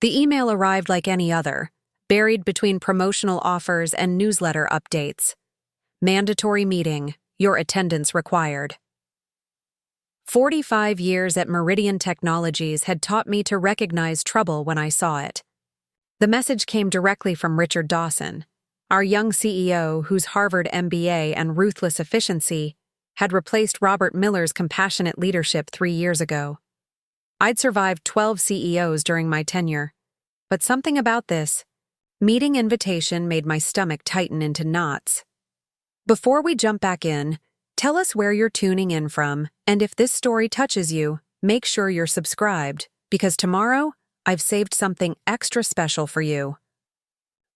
The email arrived like any other, buried between promotional offers and newsletter updates. Mandatory meeting, your attendance required. 45 years at Meridian Technologies had taught me to recognize trouble when I saw it. The message came directly from Richard Dawson, our young CEO whose Harvard MBA and ruthless efficiency had replaced Robert Miller's compassionate leadership 3 years ago. I'd survived 12 CEOs during my tenure, but something about this meeting invitation made my stomach tighten into knots. Before we jump back in, tell us where you're tuning in from, and if this story touches you, make sure you're subscribed, because tomorrow, I've saved something extra special for you.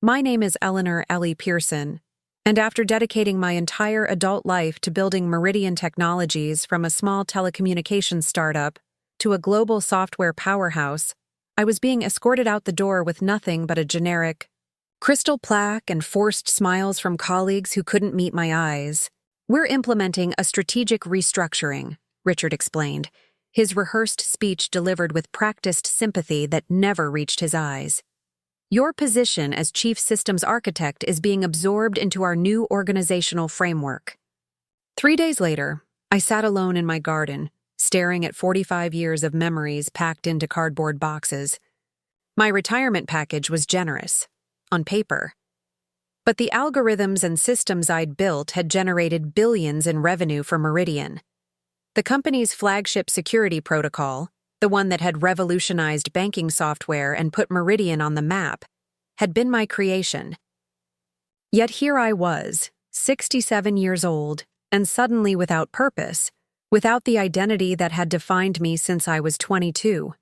My name is Eleanor Ellie Pearson, and after dedicating my entire adult life to building Meridian Technologies from a small telecommunications startup to a global software powerhouse, I was being escorted out the door with nothing but a generic crystal plaque and forced smiles from colleagues who couldn't meet my eyes. "We're implementing a strategic restructuring," Richard explained, his rehearsed speech delivered with practiced sympathy that never reached his eyes. "Your position as chief systems architect is being absorbed into our new organizational framework." 3 days later, I sat alone in my garden, staring at 45 years of memories packed into cardboard boxes. My retirement package was generous, on paper. But the algorithms and systems I'd built had generated billions in revenue for Meridian. The company's flagship security protocol, the one that had revolutionized banking software and put Meridian on the map, had been my creation. Yet here I was, 67 years old, and suddenly without purpose, without the identity that had defined me since I was 22.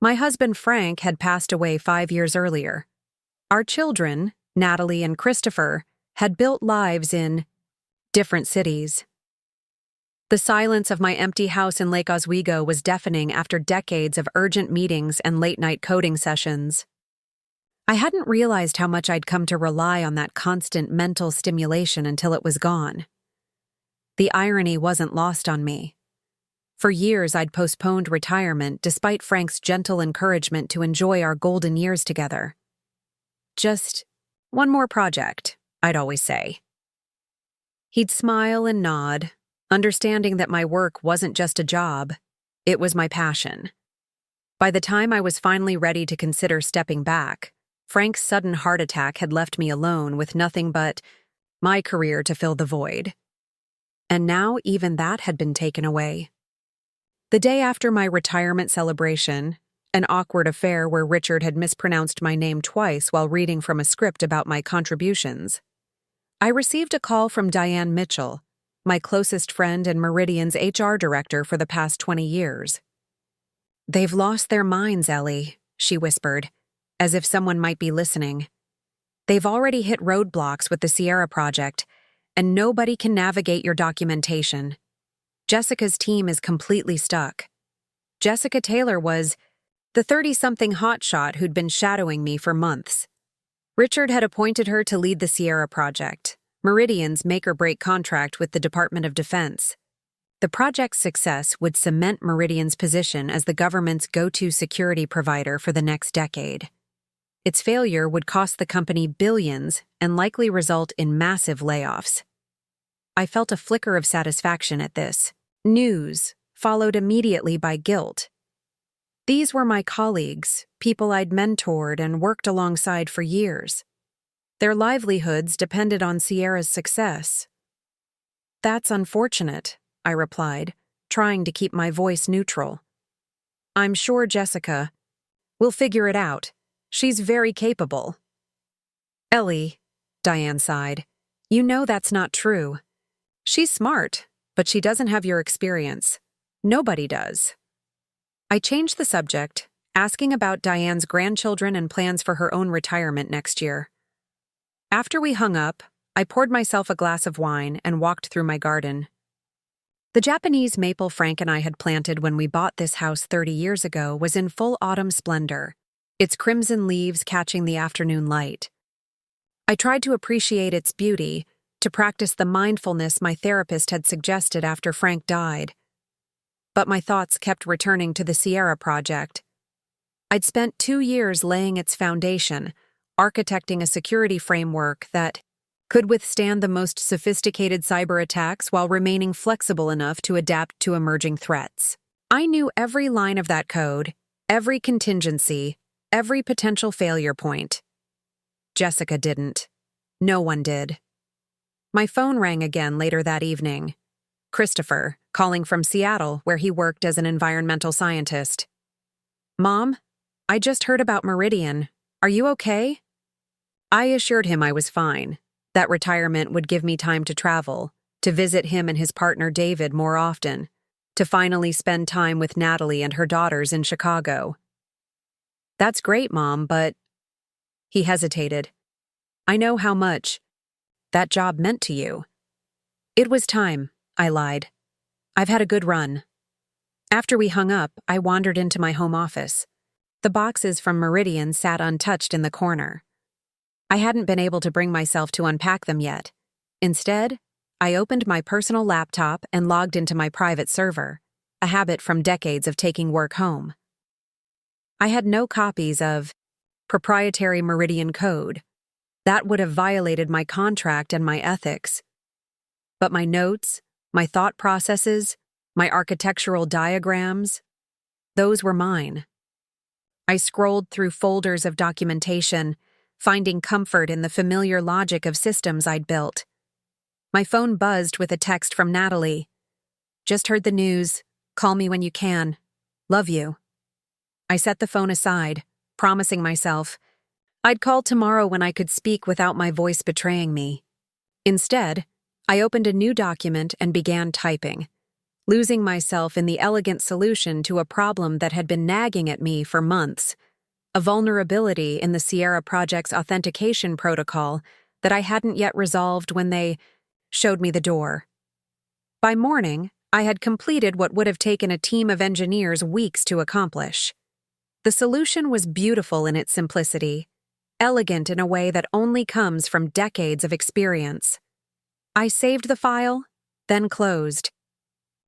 My husband Frank had passed away 5 years earlier. Our children, Natalie and Christopher, had built lives in different cities. The silence of my empty house in Lake Oswego was deafening after decades of urgent meetings and late-night coding sessions. I hadn't realized how much I'd come to rely on that constant mental stimulation until it was gone. The irony wasn't lost on me. For years, I'd postponed retirement despite Frank's gentle encouragement to enjoy our golden years together. "Just one more project," I'd always say. He'd smile and nod, understanding that my work wasn't just a job, it was my passion. By the time I was finally ready to consider stepping back, Frank's sudden heart attack had left me alone with nothing but my career to fill the void. And now even that had been taken away. The day after my retirement celebration, an awkward affair where Richard had mispronounced my name twice while reading from a script about my contributions, I received a call from Diane Mitchell, my closest friend and Meridian's HR director for the past 20 years. "They've lost their minds, Ellie," she whispered, as if someone might be listening. "They've already hit roadblocks with the Sierra project, and nobody can navigate your documentation. Jessica's team is completely stuck." Jessica Taylor was the 30-something hotshot who'd been shadowing me for months. Richard had appointed her to lead the Sierra project, Meridian's make-or-break contract with the Department of Defense. The project's success would cement Meridian's position as the government's go-to security provider for the next decade. Its failure would cost the company billions and likely result in massive layoffs. I felt a flicker of satisfaction at this news, followed immediately by guilt. These were my colleagues, people I'd mentored and worked alongside for years. Their livelihoods depended on Sierra's success. "That's unfortunate," I replied, trying to keep my voice neutral. "I'm sure Jessica will figure it out. She's very capable." "Ellie," Diane sighed, "you know that's not true. She's smart, but she doesn't have your experience. Nobody does." I changed the subject, asking about Diane's grandchildren and plans for her own retirement next year. After we hung up, I poured myself a glass of wine and walked through my garden. The Japanese maple Frank and I had planted when we bought this house 30 years ago was in full autumn splendor, its crimson leaves catching the afternoon light. I tried to appreciate its beauty, to practice the mindfulness my therapist had suggested after Frank died. But my thoughts kept returning to the Sierra project. I'd spent 2 years laying its foundation, architecting a security framework that could withstand the most sophisticated cyber attacks while remaining flexible enough to adapt to emerging threats. I knew every line of that code, every contingency, every potential failure point. Jessica didn't. No one did. My phone rang again later that evening. Christopher, calling from Seattle, where he worked as an environmental scientist. "Mom, I just heard about Meridian. Are you okay?" I assured him I was fine, that retirement would give me time to travel, to visit him and his partner David more often, to finally spend time with Natalie and her daughters in Chicago. "That's great, Mom, but—" He hesitated. "I know how much that job meant to you." "It was time," I lied. "I've had a good run." After we hung up, I wandered into my home office. The boxes from Meridian sat untouched in the corner. I hadn't been able to bring myself to unpack them yet. Instead, I opened my personal laptop and logged into my private server, a habit from decades of taking work home. I had no copies of proprietary Meridian code. That would have violated my contract and my ethics. But my notes, my thought processes, my architectural diagrams, those were mine. I scrolled through folders of documentation, finding comfort in the familiar logic of systems I'd built. My phone buzzed with a text from Natalie. "Just heard the news. Call me when you can. Love you." I set the phone aside, promising myself I'd call tomorrow when I could speak without my voice betraying me. Instead, I opened a new document and began typing, losing myself in the elegant solution to a problem that had been nagging at me for months, a vulnerability in the Sierra Project's authentication protocol that I hadn't yet resolved when they showed me the door. By morning, I had completed what would have taken a team of engineers weeks to accomplish. The solution was beautiful in its simplicity, elegant in a way that only comes from decades of experience. I saved the file, then closed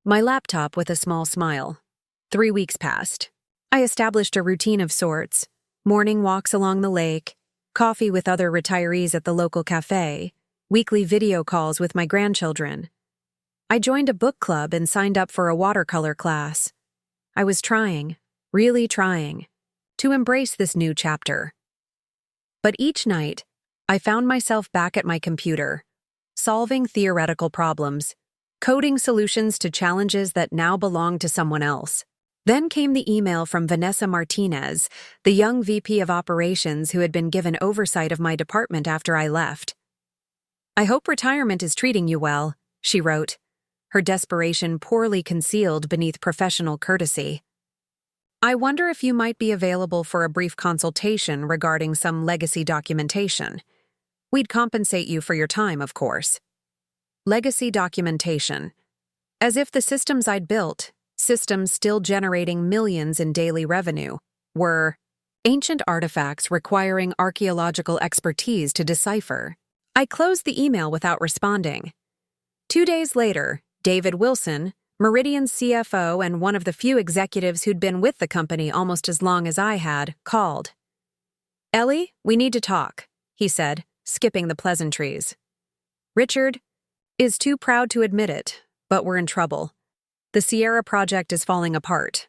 my laptop with a small smile. 3 weeks passed. I established a routine of sorts: morning walks along the lake, coffee with other retirees at the local cafe, weekly video calls with my grandchildren. I joined a book club and signed up for a watercolor class. I was trying, really trying, to embrace this new chapter. But each night, I found myself back at my computer, solving theoretical problems, coding solutions to challenges that now belonged to someone else. Then came the email from Vanessa Martinez, the young VP of Operations who had been given oversight of my department after I left. "I hope retirement is treating you well," she wrote, her desperation poorly concealed beneath professional courtesy. "I wonder if you might be available for a brief consultation regarding some legacy documentation. We'd compensate you for your time, of course." Legacy documentation. As if the systems I'd built, systems still generating millions in daily revenue, were ancient artifacts requiring archaeological expertise to decipher. I closed the email without responding. 2 days later, David Wilson, Meridian's CFO and one of the few executives who'd been with the company almost as long as I had, called. "Ellie, we need to talk," he said, skipping the pleasantries. "Richard is too proud to admit it, but we're in trouble. The Sierra Project is falling apart."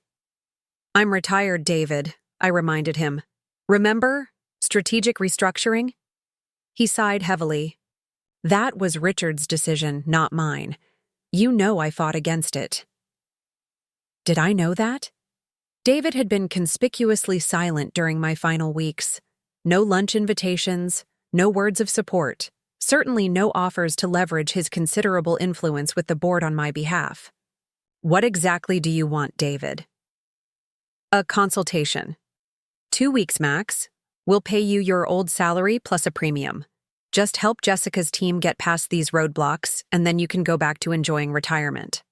"I'm retired, David," I reminded him. "Remember? Strategic restructuring?" He sighed heavily. "That was Richard's decision, not mine. You know I fought against it." Did I know that? David had been conspicuously silent during my final weeks. No lunch invitations, no words of support, certainly no offers to leverage his considerable influence with the board on my behalf. "What exactly do you want, David?" "A consultation. 2 weeks max. We'll pay you your old salary plus a premium. Just help Jessica's team get past these roadblocks, and then you can go back to enjoying retirement."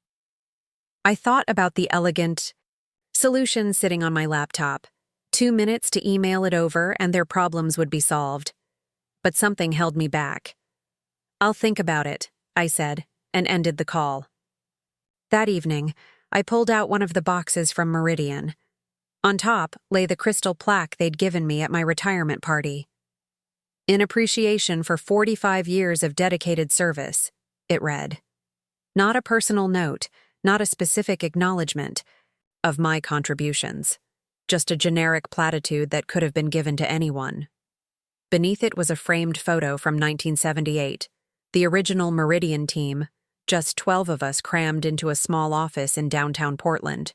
I thought about the elegant solution sitting on my laptop. 2 minutes to email it over and their problems would be solved. But something held me back. "I'll think about it," I said, and ended the call. That evening, I pulled out one of the boxes from Meridian. On top lay the crystal plaque they'd given me at my retirement party. In appreciation for 45 years of dedicated service, it read. Not a personal note, not a specific acknowledgement of my contributions, just a generic platitude that could have been given to anyone. Beneath it was a framed photo from 1978, the original Meridian team, just 12 of us crammed into a small office in downtown Portland.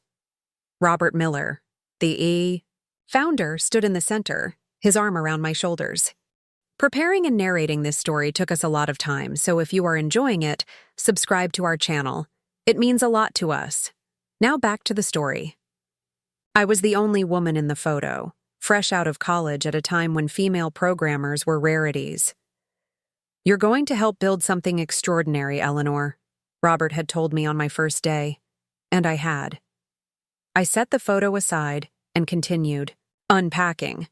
Robert Miller, the founder, stood in the center, his arm around my shoulders. Preparing and narrating this story took us a lot of time, so if you are enjoying it, subscribe to our channel. It means a lot to us. Now back to the story. I was the only woman in the photo, fresh out of college at a time when female programmers were rarities. You're going to help build something extraordinary, Eleanor, Robert had told me on my first day, and I had. I set the photo aside and continued, unpacking.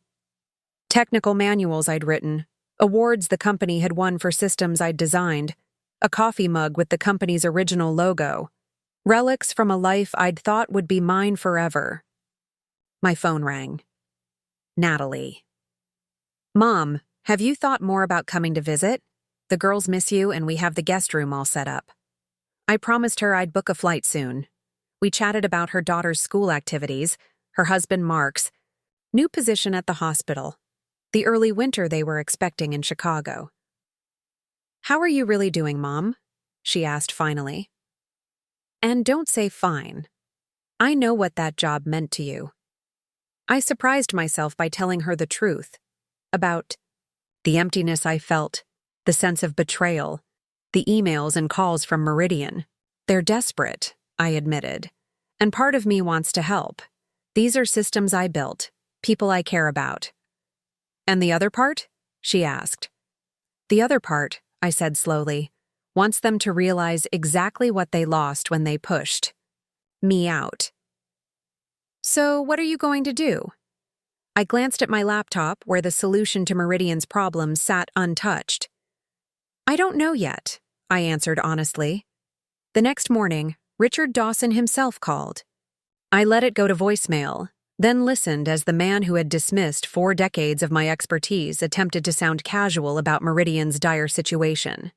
Technical manuals I'd written, awards the company had won for systems I'd designed, a coffee mug with the company's original logo, relics from a life I'd thought would be mine forever. My phone rang. Natalie. Mom, have you thought more about coming to visit? The girls miss you and we have the guest room all set up. I promised her I'd book a flight soon. We chatted about her daughter's school activities, her husband Mark's new position at the hospital, the early winter they were expecting in Chicago. How are you really doing, Mom? She asked finally. And don't say fine. I know what that job meant to you. I surprised myself by telling her the truth about the emptiness I felt, the sense of betrayal, the emails and calls from Meridian. They're desperate, I admitted, and part of me wants to help. These are systems I built, people I care about. And the other part? She asked. The other part, I said slowly, wants them to realize exactly what they lost when they pushed me out. So what are you going to do? I glanced at my laptop where the solution to Meridian's problems sat untouched. I don't know yet, I answered honestly. The next morning, Richard Dawson himself called. I let it go to voicemail, then listened as the man who had dismissed 4 decades of my expertise attempted to sound casual about Meridian's dire situation.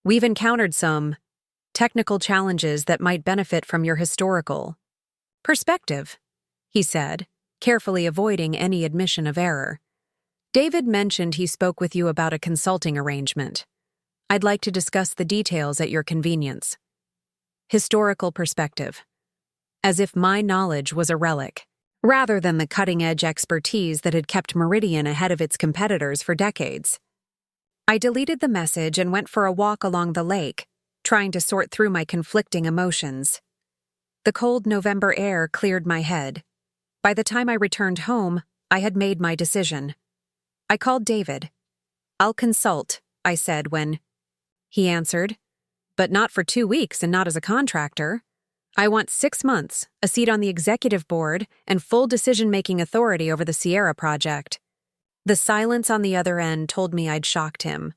We've encountered some technical challenges that might benefit from your historical perspective, he said, carefully avoiding any admission of error. David mentioned he spoke with you about a consulting arrangement. I'd like to discuss the details at your convenience. Historical perspective. As if my knowledge was a relic, rather than the cutting-edge expertise that had kept Meridian ahead of its competitors for decades. I deleted the message and went for a walk along the lake, trying to sort through my conflicting emotions. The cold November air cleared my head. By the time I returned home, I had made my decision. I called David. I'll consult, I said when he answered, but not for 2 weeks and not as a contractor. I want 6 months, a seat on the executive board, and full decision-making authority over the Sierra project. The silence on the other end told me I'd shocked him.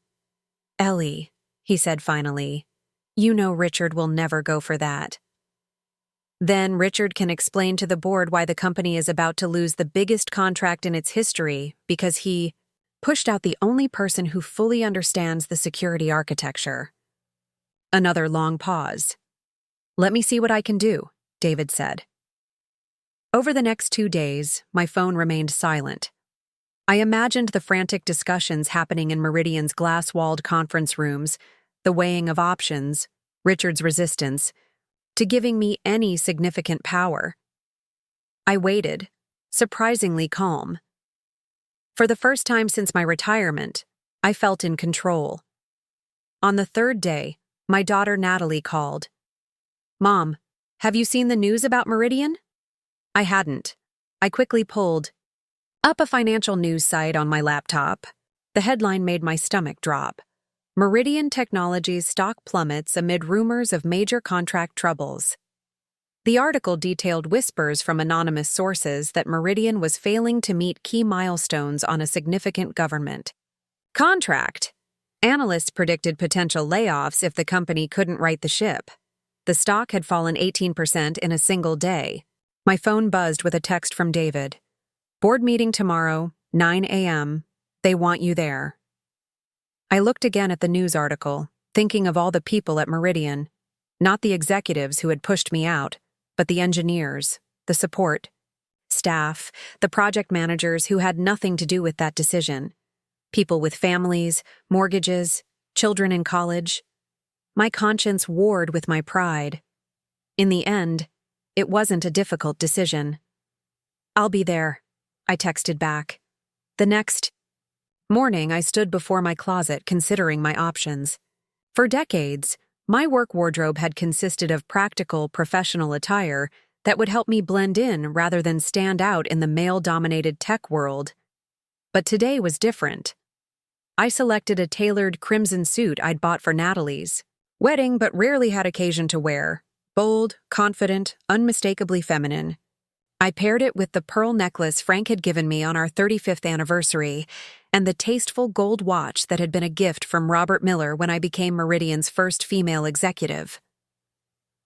Ellie, he said finally, you know Richard will never go for that. Then Richard can explain to the board why the company is about to lose the biggest contract in its history because he pushed out the only person who fully understands the security architecture. Another long pause. Let me see what I can do, David said. Over the next 2 days, my phone remained silent. I imagined the frantic discussions happening in Meridian's glass-walled conference rooms, the weighing of options, Richard's resistance, to giving me any significant power. I waited, surprisingly calm. For the first time since my retirement, I felt in control. On the 3rd day, my daughter Natalie called. Mom, have you seen the news about Meridian? I hadn't. I quickly pulled up a financial news site on my laptop. The headline made my stomach drop. Meridian Technologies stock plummets amid rumors of major contract troubles. The article detailed whispers from anonymous sources that Meridian was failing to meet key milestones on a significant government contract. Analysts predicted potential layoffs if the company couldn't right the ship. The stock had fallen 18% in a single day, My phone buzzed with a text from David. Board meeting tomorrow, 9 a.m. They want you there. I looked again at the news article, thinking of all the people at Meridian. Not the executives who had pushed me out, but the engineers, the support, staff, the project managers who had nothing to do with that decision. People with families, mortgages, children in college. My conscience warred with my pride. In the end, it wasn't a difficult decision. I'll be there, I texted back. The next morning, I stood before my closet considering my options. For decades, my work wardrobe had consisted of practical, professional attire that would help me blend in rather than stand out in the male-dominated tech world. But today was different. I selected a tailored crimson suit I'd bought for Natalie's wedding but rarely had occasion to wear. Bold, confident, unmistakably feminine. I paired it with the pearl necklace Frank had given me on our 35th anniversary and the tasteful gold watch that had been a gift from Robert Miller when I became Meridian's first female executive.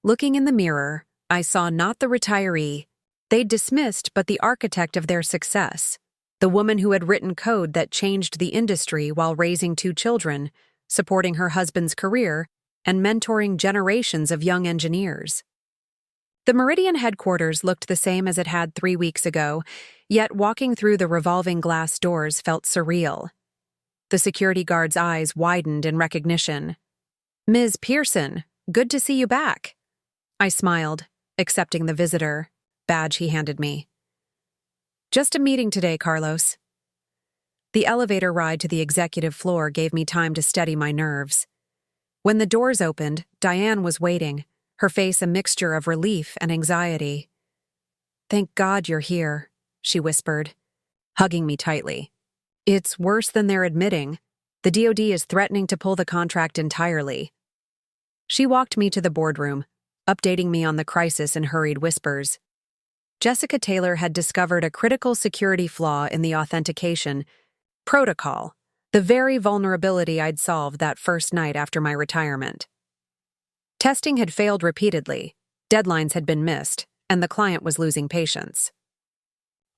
Looking in the mirror, I saw not the retiree they'd dismissed but the architect of their success, the woman who had written code that changed the industry while raising 2 children, supporting her husband's career, and mentoring generations of young engineers. The Meridian headquarters looked the same as it had 3 weeks ago, yet walking through the revolving glass doors felt surreal. The security guard's eyes widened in recognition. "Ms. Pearson, good to see you back." I smiled, accepting the visitor badge he handed me. "Just a meeting today, Carlos." The elevator ride to the executive floor gave me time to steady my nerves. When the doors opened, Diane was waiting, her face a mixture of relief and anxiety. "Thank God you're here," she whispered, hugging me tightly. "It's worse than they're admitting. The DoD is threatening to pull the contract entirely." She walked me to the boardroom, updating me on the crisis in hurried whispers. Jessica Taylor had discovered a critical security flaw in the authentication protocol, the very vulnerability I'd solved that first night after my retirement. Testing had failed repeatedly, deadlines had been missed, and the client was losing patience.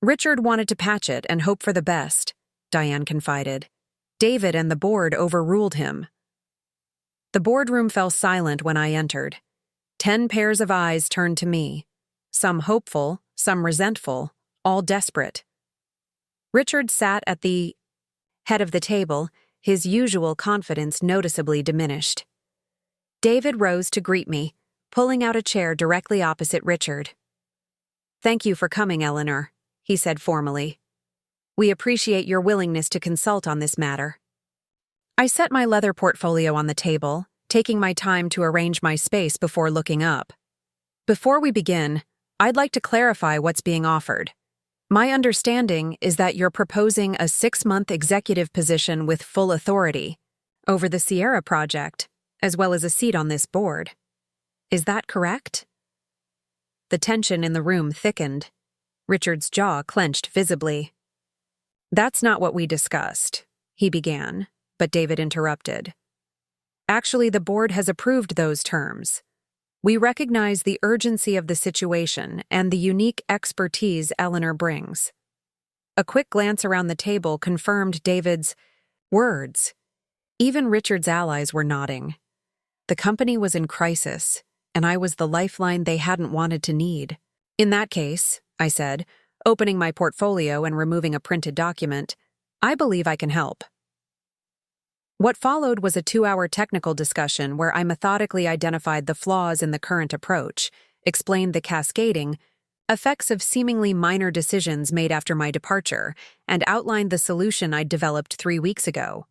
Richard wanted to patch it and hope for the best, Diane confided. David and the board overruled him. The boardroom fell silent when I entered. 10 pairs of eyes turned to me, some hopeful, some resentful, all desperate. Richard sat at the head of the table, his usual confidence noticeably diminished. David rose to greet me, pulling out a chair directly opposite Richard. "Thank you for coming, Eleanor," he said formally. "We appreciate your willingness to consult on this matter." I set my leather portfolio on the table, taking my time to arrange my space before looking up. "Before we begin, I'd like to clarify what's being offered. My understanding is that you're proposing a 6-month executive position with full authority over the Sierra project, as well as a seat on this board. Is that correct?" The tension in the room thickened. Richard's jaw clenched visibly. "That's not what we discussed," he began, but David interrupted. "Actually, the board has approved those terms. We recognize the urgency of the situation and the unique expertise Eleanor brings." A quick glance around the table confirmed David's words. Even Richard's allies were nodding. The company was in crisis, and I was the lifeline they hadn't wanted to need. "In that case," I said, opening my portfolio and removing a printed document, "I believe I can help." What followed was a 2-hour technical discussion where I methodically identified the flaws in the current approach, explained the cascading effects of seemingly minor decisions made after my departure, and outlined the solution I'd developed 3 weeks ago.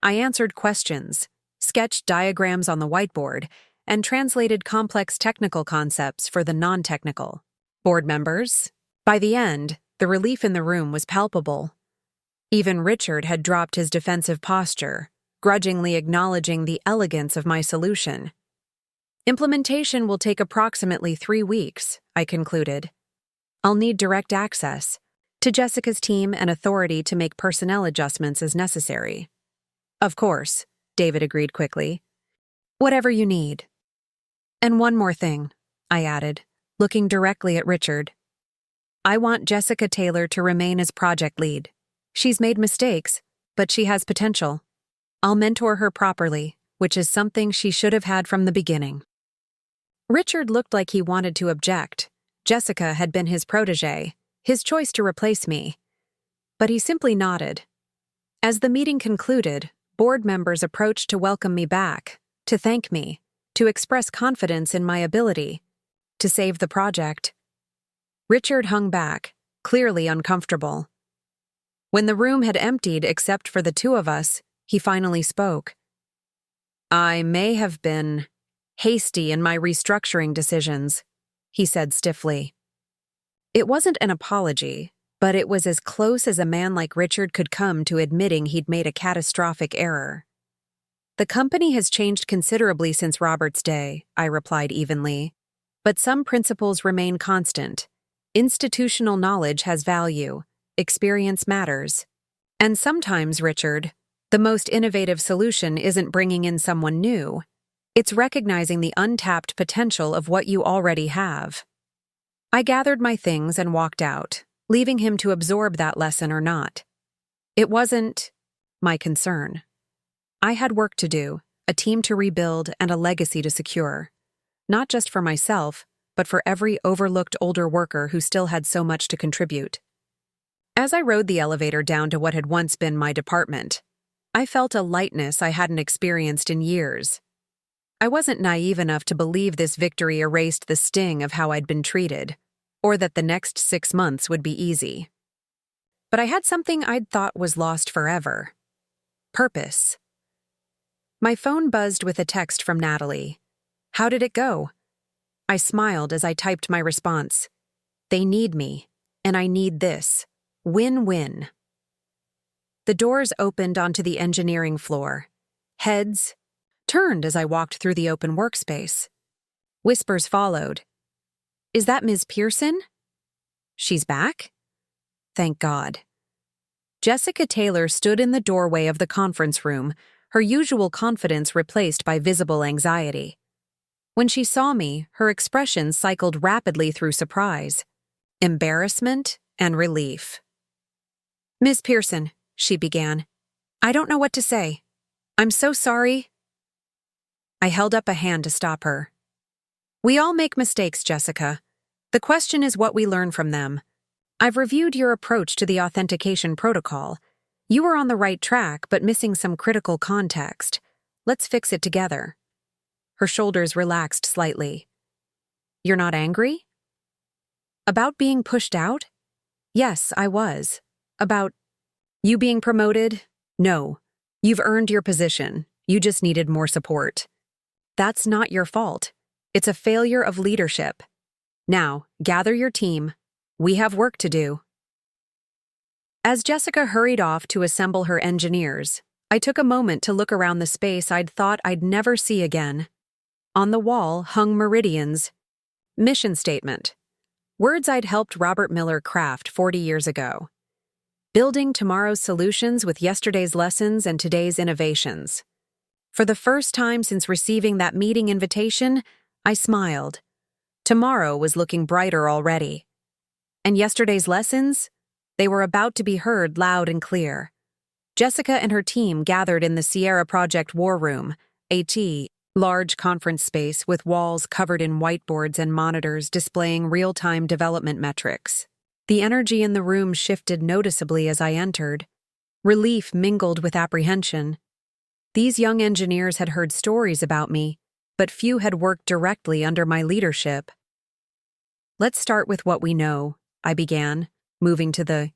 I answered questions, sketched diagrams on the whiteboard, and translated complex technical concepts for the non-technical board members. By the end, the relief in the room was palpable. Even Richard had dropped his defensive posture, grudgingly acknowledging the elegance of my solution. "Implementation will take approximately 3 weeks, I concluded. I'll need direct access to Jessica's team and authority to make personnel adjustments as necessary." "Of course," David agreed quickly. "Whatever you need." "And one more thing," I added, looking directly at Richard. "I want Jessica Taylor to remain as project lead. She's made mistakes, but she has potential. I'll mentor her properly, which is something she should have had from the beginning." Richard looked like he wanted to object. Jessica had been his protégé, his choice to replace me. But he simply nodded. As the meeting concluded, board members approached to welcome me back, to thank me, to express confidence in my ability, to save the project. Richard hung back, clearly uncomfortable. When the room had emptied except for the two of us, he finally spoke. "I may have been hasty in my restructuring decisions," he said stiffly. It wasn't an apology, but it was as close as a man like Richard could come to admitting he'd made a catastrophic error. "The company has changed considerably since Robert's day," I replied evenly. "But some principles remain constant. Institutional knowledge has value. Experience matters. And sometimes, Richard, the most innovative solution isn't bringing in someone new. It's recognizing the untapped potential of what you already have." I gathered my things and walked out, leaving him to absorb that lesson or not. It wasn't my concern. I had work to do, a team to rebuild, and a legacy to secure. Not just for myself, but for every overlooked older worker who still had so much to contribute. As I rode the elevator down to what had once been my department, I felt a lightness I hadn't experienced in years. I wasn't naive enough to believe this victory erased the sting of how I'd been treated, or that the next 6 months would be easy. But I had something I'd thought was lost forever. Purpose. My phone buzzed with a text from Natalie. "How did it go?" I smiled as I typed my response. "They need me, and I need this. Win-win." The doors opened onto the engineering floor. Heads turned as I walked through the open workspace. Whispers followed. "Is that Ms. Pearson?" "She's back?" Thank God. Jessica Taylor stood in the doorway of the conference room, her usual confidence replaced by visible anxiety. When she saw me, her expression cycled rapidly through surprise, embarrassment, and relief. "Ms. Pearson," she began, "I don't know what to say. I'm so sorry." I held up a hand to stop her. "We all make mistakes, Jessica. The question is what we learn from them. I've reviewed your approach to the authentication protocol. You were on the right track, but missing some critical context. Let's fix it together." Her shoulders relaxed slightly. "You're not angry?" "About being pushed out? Yes, I was. About you being promoted? No. You've earned your position. You just needed more support. That's not your fault. It's a failure of leadership. Now, gather your team. We have work to do." As Jessica hurried off to assemble her engineers, I took a moment to look around the space I'd thought I'd never see again. On the wall hung Meridian's mission statement, words I'd helped Robert Miller craft 40 years ago. Building tomorrow's solutions with yesterday's lessons and today's innovations. For the first time since receiving that meeting invitation, I smiled. Tomorrow was looking brighter already. And yesterday's lessons? They were about to be heard loud and clear. Jessica and her team gathered in the Sierra Project War Room, a large conference space with walls covered in whiteboards and monitors displaying real-time development metrics. The energy in the room shifted noticeably as I entered. Relief mingled with apprehension. These young engineers had heard stories about me, but few had worked directly under my leadership. "Let's start with what we know," I began, moving to the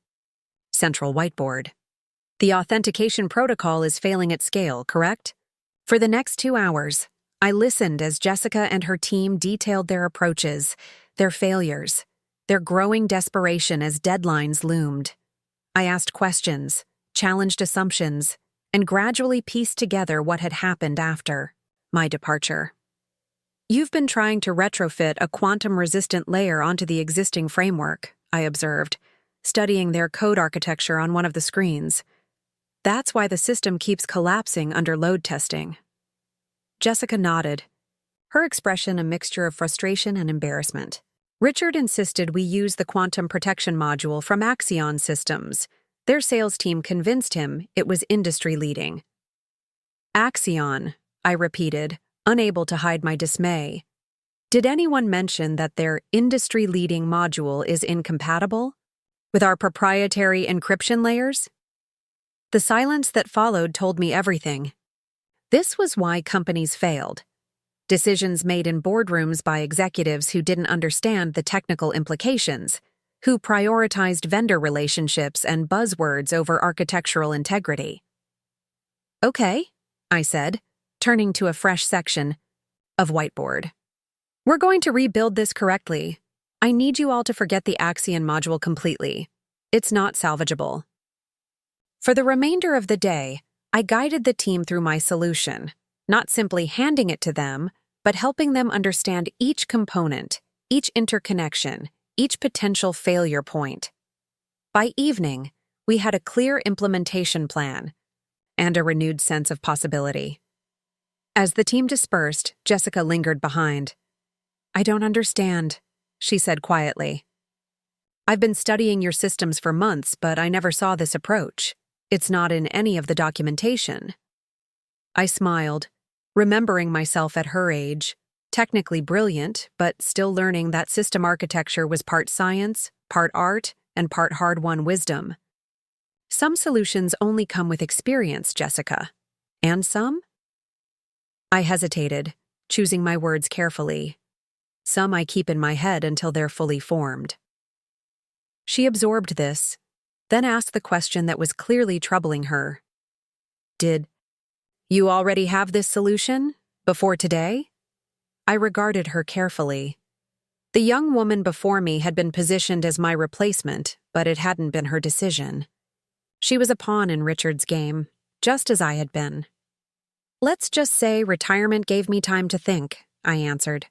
central whiteboard. "The authentication protocol is failing at scale, correct?" For the next 2 hours, I listened as Jessica and her team detailed their approaches, their failures, their growing desperation as deadlines loomed. I asked questions, challenged assumptions, and gradually pieced together what had happened after my departure. "You've been trying to retrofit a quantum-resistant layer onto the existing framework," I observed, studying their code architecture on one of the screens. "That's why the system keeps collapsing under load testing." Jessica nodded, her expression a mixture of frustration and embarrassment. Richard insisted we use the quantum protection module from Axion Systems. Their sales team convinced him it was industry-leading. Axion, I repeated, unable to hide my dismay. Did anyone mention that their industry-leading module is incompatible with our proprietary encryption layers? The silence that followed told me everything. This was why companies failed. Decisions made in boardrooms by executives who didn't understand the technical implications, who prioritized vendor relationships and buzzwords over architectural integrity. Okay, I said, turning to a fresh section of whiteboard. We're going to rebuild this correctly. I need you all to forget the Axion module completely. It's not salvageable. For the remainder of the day, I guided the team through my solution, not simply handing it to them, but helping them understand each component, each interconnection, each potential failure point. By evening, we had a clear implementation plan and a renewed sense of possibility. As the team dispersed, Jessica lingered behind. I don't understand, she said quietly. I've been studying your systems for months, but I never saw this approach. It's not in any of the documentation. I smiled, remembering myself at her age, technically brilliant, but still learning that system architecture was part science, part art, and part hard-won wisdom. Some solutions only come with experience, Jessica. And some? I hesitated, choosing my words carefully. Some I keep in my head until they're fully formed. She absorbed this, then asked the question that was clearly troubling her. Did you already have this solution? Before today? I regarded her carefully. The young woman before me had been positioned as my replacement, but it hadn't been her decision. She was a pawn in Richard's game, just as I had been. Let's just say retirement gave me time to think, I answered.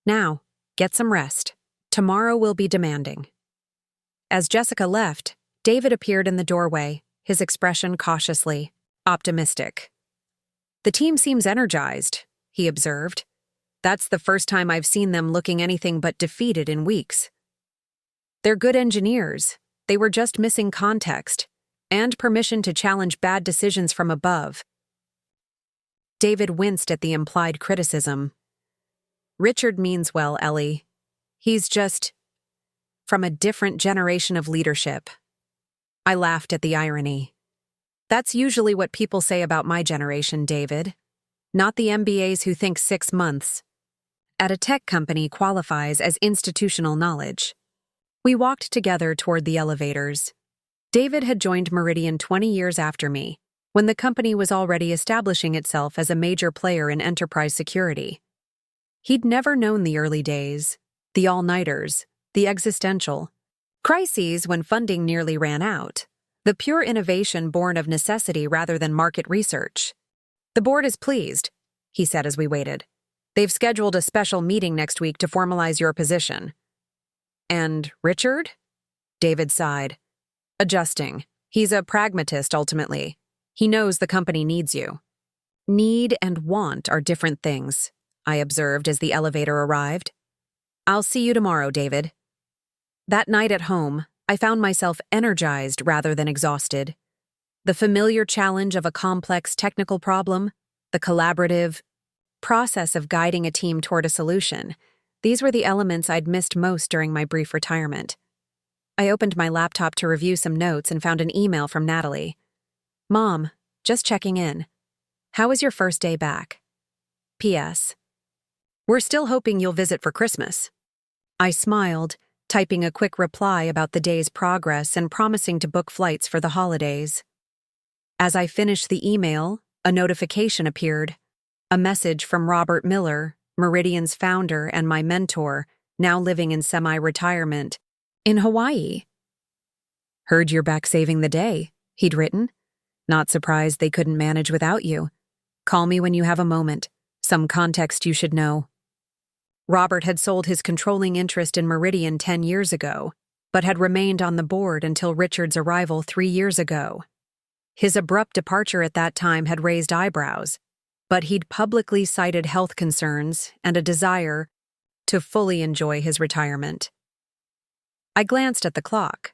Now, get some rest. Tomorrow will be demanding. As Jessica left, David appeared in the doorway, his expression cautiously optimistic. The team seems energized, he observed. That's the first time I've seen them looking anything but defeated in weeks. They're good engineers. They were just missing context and permission to challenge bad decisions from above. David winced at the implied criticism. Richard means well, Ellie. He's just from a different generation of leadership. I laughed at the irony. That's usually what people say about my generation, David. Not the MBAs who think 6 months at a tech company qualifies as institutional knowledge. We walked together toward the elevators. David had joined Meridian 20 years after me, when the company was already establishing itself as a major player in enterprise security. He'd never known the early days, the all-nighters, the existential crises when funding nearly ran out, the pure innovation born of necessity rather than market research. The board is pleased, he said as we waited. They've scheduled a special meeting next week to formalize your position. And Richard? David sighed. Adjusting. He's a pragmatist, ultimately. He knows the company needs you. Need and want are different things, I observed as the elevator arrived. I'll see you tomorrow, David. That night at home, I found myself energized rather than exhausted. The familiar challenge of a complex technical problem, the collaborative process of guiding a team toward a solution, these were the elements I'd missed most during my brief retirement. I opened my laptop to review some notes and found an email from Natalie. Mom, just checking in. How was your first day back? P.S. We're still hoping you'll visit for Christmas. I smiled, typing a quick reply about the day's progress and promising to book flights for the holidays. As I finished the email, a notification appeared. A message from Robert Miller, Meridian's founder and my mentor, now living in semi-retirement, in Hawaii. Heard you're back saving the day, he'd written. Not surprised they couldn't manage without you. Call me when you have a moment. Some context you should know. Robert had sold his controlling interest in Meridian 10 years ago, but had remained on the board until Richard's arrival 3 years ago. His abrupt departure at that time had raised eyebrows, but he'd publicly cited health concerns and a desire to fully enjoy his retirement. I glanced at the clock.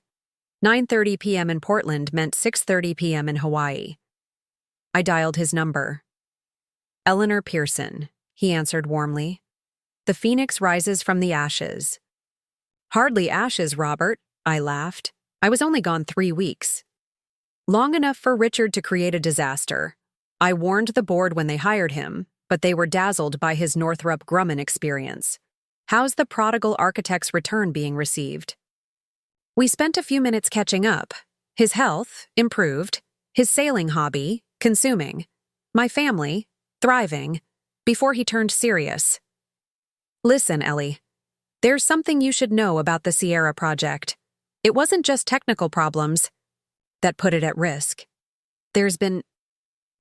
9:30 p.m. in Portland meant 6:30 p.m. in Hawaii. I dialed his number. "Eleanor Pearson," he answered warmly. "The phoenix rises from the ashes." "Hardly ashes, Robert," I laughed. "I was only gone 3 weeks. Long enough for Richard to create a disaster. I warned the board when they hired him, but they were dazzled by his Northrop Grumman experience. How's the prodigal architect's return being received?" We spent a few minutes catching up. His health, improved. His sailing hobby, consuming. My family, thriving. Before he turned serious. "Listen, Ellie. There's something you should know about the Sierra project. It wasn't just technical problems that put it at risk. There's been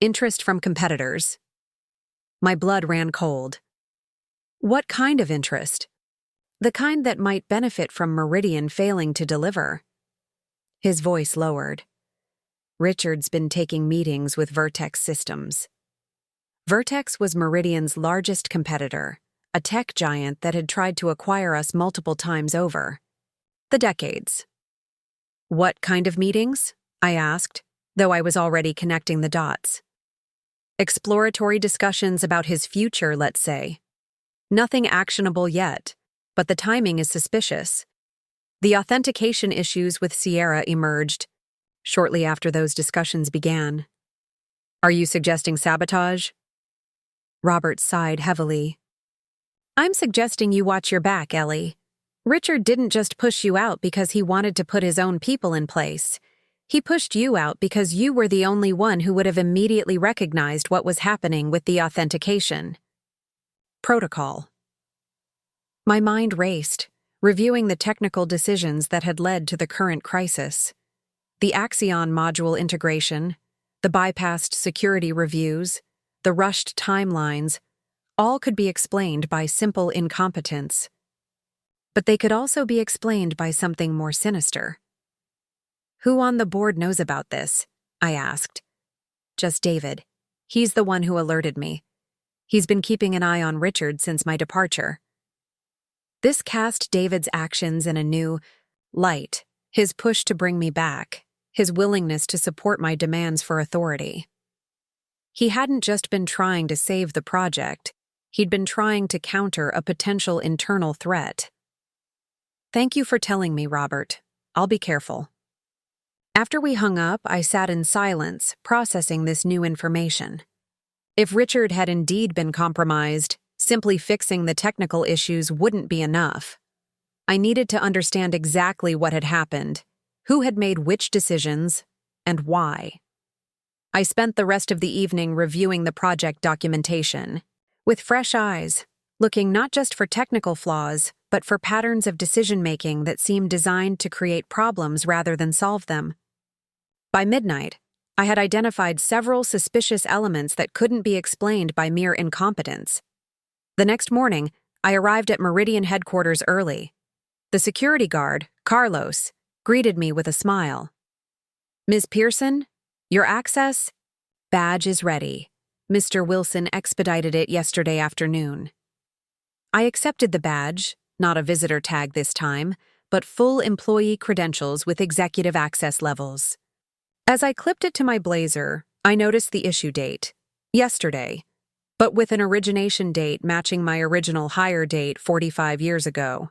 interest from competitors." My blood ran cold. "What kind of interest?" "The kind that might benefit from Meridian failing to deliver." His voice lowered. "Richard's been taking meetings with Vertex Systems." Vertex was Meridian's largest competitor, a tech giant that had tried to acquire us multiple times over the decades. "What kind of meetings?" I asked, though I was already connecting the dots. "Exploratory discussions about his future, let's say. Nothing actionable yet, but the timing is suspicious. The authentication issues with Sierra emerged shortly after those discussions began." "Are you suggesting sabotage?" Robert sighed heavily. "I'm suggesting you watch your back, Ellie. Richard didn't just push you out because he wanted to put his own people in place. He pushed you out because you were the only one who would have immediately recognized what was happening with the authentication protocol." My mind raced, reviewing the technical decisions that had led to the current crisis. The Axion module integration, the bypassed security reviews, the rushed timelines, all could be explained by simple incompetence. But they could also be explained by something more sinister. "Who on the board knows about this?" I asked. "Just David. He's the one who alerted me. He's been keeping an eye on Richard since my departure." This cast David's actions in a new light, his push to bring me back, his willingness to support my demands for authority. He hadn't just been trying to save the project, he'd been trying to counter a potential internal threat. "Thank you for telling me, Robert. I'll be careful." After we hung up, I sat in silence, processing this new information. If Richard had indeed been compromised, simply fixing the technical issues wouldn't be enough. I needed to understand exactly what had happened, who had made which decisions, and why. I spent the rest of the evening reviewing the project documentation, with fresh eyes, looking not just for technical flaws, but for patterns of decision-making that seemed designed to create problems rather than solve them. By midnight, I had identified several suspicious elements that couldn't be explained by mere incompetence. The next morning, I arrived at Meridian headquarters early. The security guard, Carlos, greeted me with a smile. "Ms. Pearson, your access badge is ready. Mr. Wilson expedited it yesterday afternoon." I accepted the badge, not a visitor tag this time, but full employee credentials with executive access levels. As I clipped it to my blazer, I noticed the issue date, yesterday, but with an origination date matching my original hire date 45 years ago.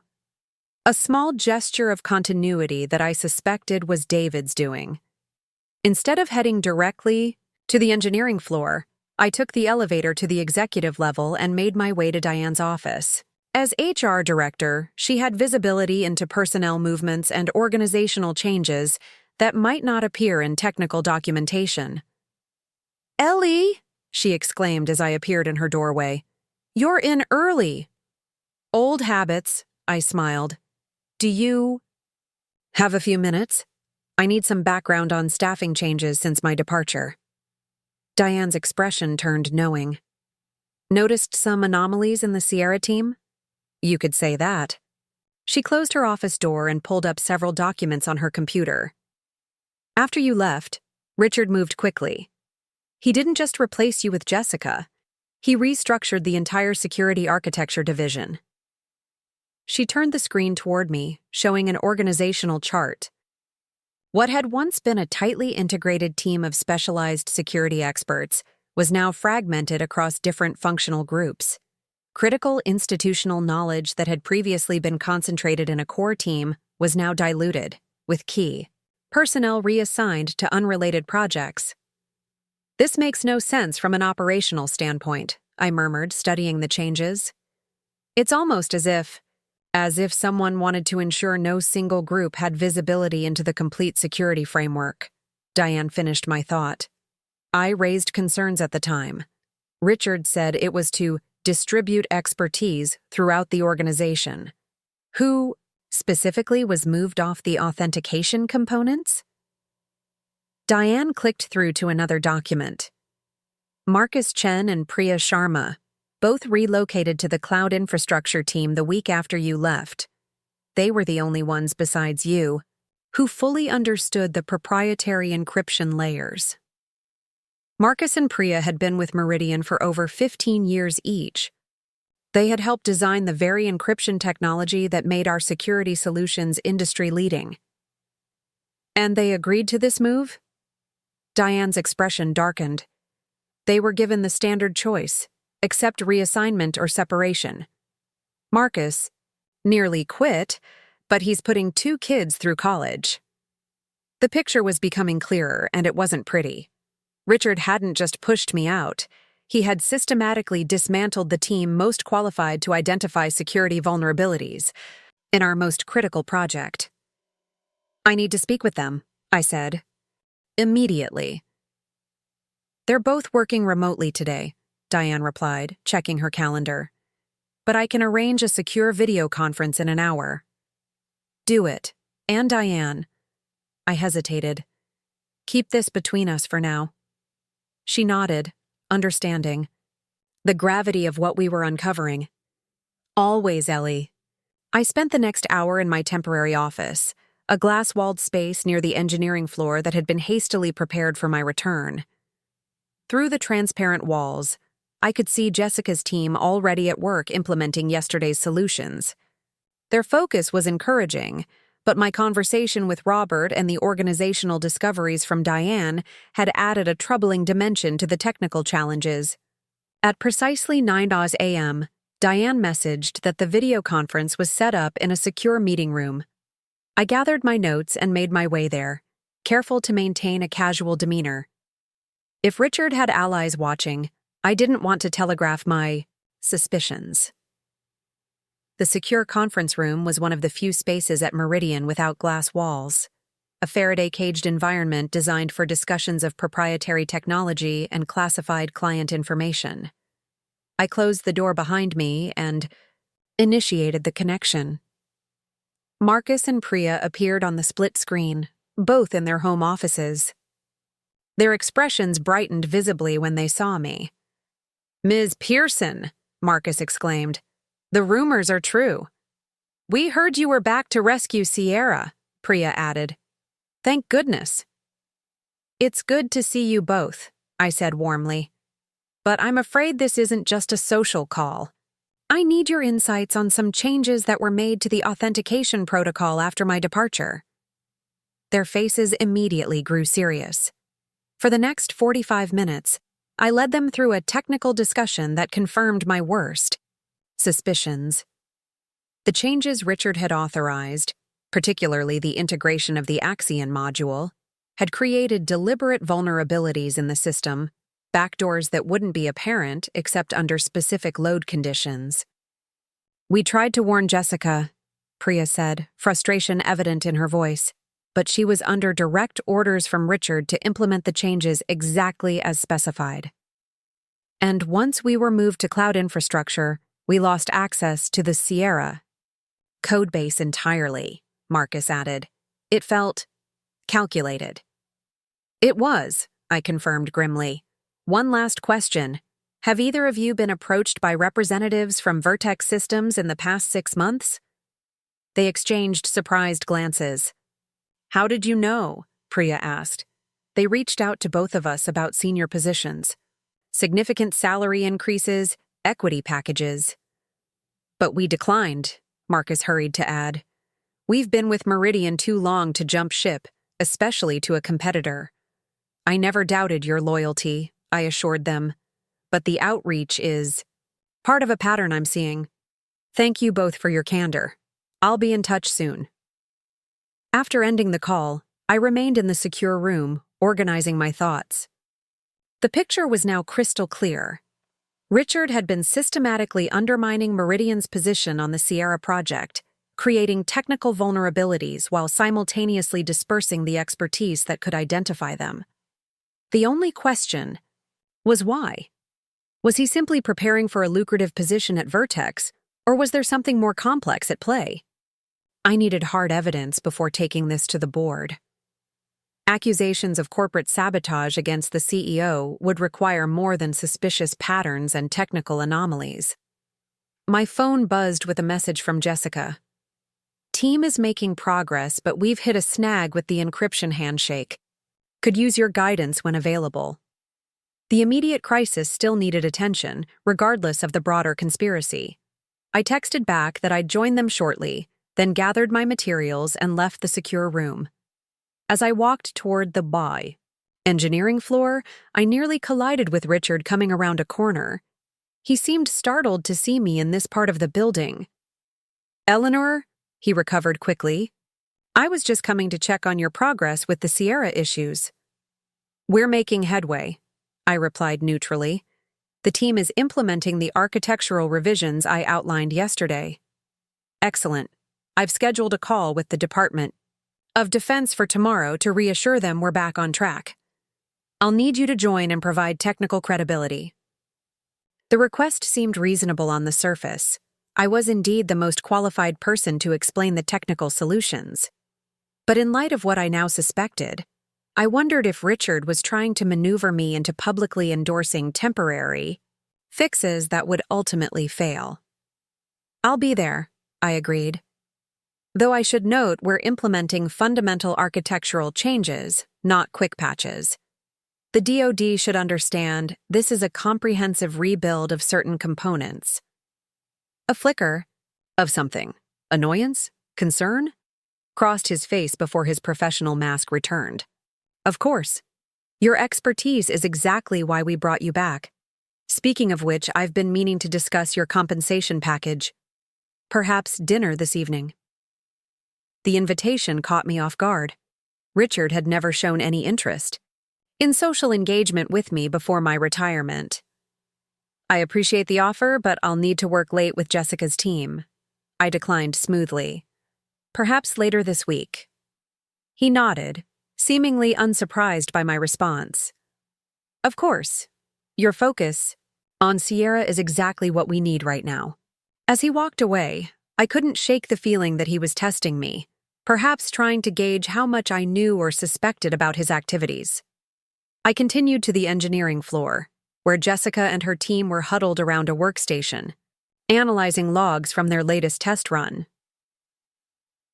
A small gesture of continuity that I suspected was David's doing. Instead of heading directly to the engineering floor, I took the elevator to the executive level and made my way to Diane's office. As HR director, she had visibility into personnel movements and organizational changes that might not appear in technical documentation. "Ellie!" she exclaimed as I appeared in her doorway. "You're in early." "Old habits," I smiled. "Do you have a few minutes? I need some background on staffing changes since my departure." Diane's expression turned knowing. "Noticed some anomalies in the Sierra team?" "You could say that." She closed her office door and pulled up several documents on her computer. "After you left, Richard moved quickly. He didn't just replace you with Jessica. He restructured the entire security architecture division." She turned the screen toward me, showing an organizational chart. What had once been a tightly integrated team of specialized security experts was now fragmented across different functional groups. Critical institutional knowledge that had previously been concentrated in a core team was now diluted, with key personnel reassigned to unrelated projects. "This makes no sense from an operational standpoint," I murmured, studying the changes. "It's almost as if someone wanted to ensure no single group had visibility into the complete security framework." Diane finished my thought. I raised concerns at the time. Richard said it was to distribute expertise throughout the organization. Who, specifically, was moved off the authentication components? Diane clicked through to another document. Marcus Chen and Priya Sharma, both relocated to the cloud infrastructure team the week after you left. They were the only ones besides you who fully understood the proprietary encryption layers. Marcus and Priya had been with Meridian for over 15 years each. They had helped design the very encryption technology that made our security solutions industry-leading. And they agreed to this move? Diane's expression darkened. They were given the standard choice: accept reassignment or separation. Marcus nearly quit, but he's putting 2 kids through college. The picture was becoming clearer, and it wasn't pretty. Richard hadn't just pushed me out. He had systematically dismantled the team most qualified to identify security vulnerabilities in our most critical project. "I need to speak with them," I said. "Immediately." "They're both working remotely today," Diane replied, checking her calendar. "But I can arrange a secure video conference in an hour." "Do it. And Diane." I hesitated. "Keep this between us for now." She nodded, understanding the gravity of what we were uncovering. "Always, Ellie." I spent the next hour in my temporary office, a glass-walled space near the engineering floor that had been hastily prepared for my return. Through the transparent walls, I could see Jessica's team already at work implementing yesterday's solutions. Their focus was encouraging, but my conversation with Robert and the organizational discoveries from Diane had added a troubling dimension to the technical challenges. At precisely 9 a.m., Diane messaged that the video conference was set up in a secure meeting room. I gathered my notes and made my way there, careful to maintain a casual demeanor. If Richard had allies watching, I didn't want to telegraph my suspicions. The secure conference room was one of the few spaces at Meridian without glass walls, a Faraday-caged environment designed for discussions of proprietary technology and classified client information. I closed the door behind me and initiated the connection. Marcus and Priya appeared on the split screen, both in their home offices. Their expressions brightened visibly when they saw me. "Ms. Pearson," Marcus exclaimed, "the rumors are true." "We heard you were back to rescue Sierra," Priya added. "Thank goodness." "It's good to see you both," I said warmly. "But I'm afraid this isn't just a social call. I need your insights on some changes that were made to the authentication protocol after my departure." Their faces immediately grew serious. For the next 45 minutes, I led them through a technical discussion that confirmed my worst suspicions. The changes Richard had authorized, particularly the integration of the Axion module, had created deliberate vulnerabilities in the system, backdoors that wouldn't be apparent except under specific load conditions. "We tried to warn Jessica," Priya said, frustration evident in her voice, "but she was under direct orders from Richard to implement the changes exactly as specified. And once we were moved to cloud infrastructure, we lost access to the Sierra codebase entirely," Marcus added. "It felt calculated." "It was," I confirmed grimly. "One last question. Have either of you been approached by representatives from Vertex Systems in the past 6 months?" They exchanged surprised glances. "How did you know?" Priya asked. "They reached out to both of us about senior positions. Significant salary increases, equity packages." "But we declined," Marcus hurried to add. We've been with Meridian too long to jump ship, especially to a competitor. I never doubted your loyalty, I assured them. But the outreach is part of a pattern I'm seeing. Thank you both for your candor. I'll be in touch soon. After ending the call, I remained in the secure room, organizing my thoughts. The picture was now crystal clear. Richard had been systematically undermining Meridian's position on the Sierra project, creating technical vulnerabilities while simultaneously dispersing the expertise that could identify them. The only question was why? Was he simply preparing for a lucrative position at Vertex, or was there something more complex at play? I needed hard evidence before taking this to the board. Accusations of corporate sabotage against the CEO would require more than suspicious patterns and technical anomalies. My phone buzzed with a message from Jessica. Team is making progress, but we've hit a snag with the encryption handshake. Could use your guidance when available. The immediate crisis still needed attention, regardless of the broader conspiracy. I texted back that I'd join them shortly, then gathered my materials and left the secure room. As I walked toward the engineering floor, I nearly collided with Richard coming around a corner. He seemed startled to see me in this part of the building. Eleanor, he recovered quickly. I was just coming to check on your progress with the Sierra issues. We're making headway, I replied neutrally. The team is implementing the architectural revisions I outlined yesterday. Excellent. I've scheduled a call with the Department of Defense for tomorrow to reassure them we're back on track. I'll need you to join and provide technical credibility. The request seemed reasonable on the surface. I was indeed the most qualified person to explain the technical solutions. But in light of what I now suspected, I wondered if Richard was trying to maneuver me into publicly endorsing temporary fixes that would ultimately fail. I'll be there, I agreed. Though I should note we're implementing fundamental architectural changes, not quick patches. The DoD should understand this is a comprehensive rebuild of certain components. A flicker of something, annoyance, concern, crossed his face before his professional mask returned. Of course. Your expertise is exactly why we brought you back. Speaking of which, I've been meaning to discuss your compensation package. Perhaps dinner this evening. The invitation caught me off guard. Richard had never shown any interest in social engagement with me before my retirement. I appreciate the offer, but I'll need to work late with Jessica's team. I declined smoothly. Perhaps later this week. He nodded, seemingly unsurprised by my response. Of course. Your focus on Sierra is exactly what we need right now. As he walked away, I couldn't shake the feeling that he was testing me, perhaps trying to gauge how much I knew or suspected about his activities. I continued to the engineering floor, where Jessica and her team were huddled around a workstation, analyzing logs from their latest test run.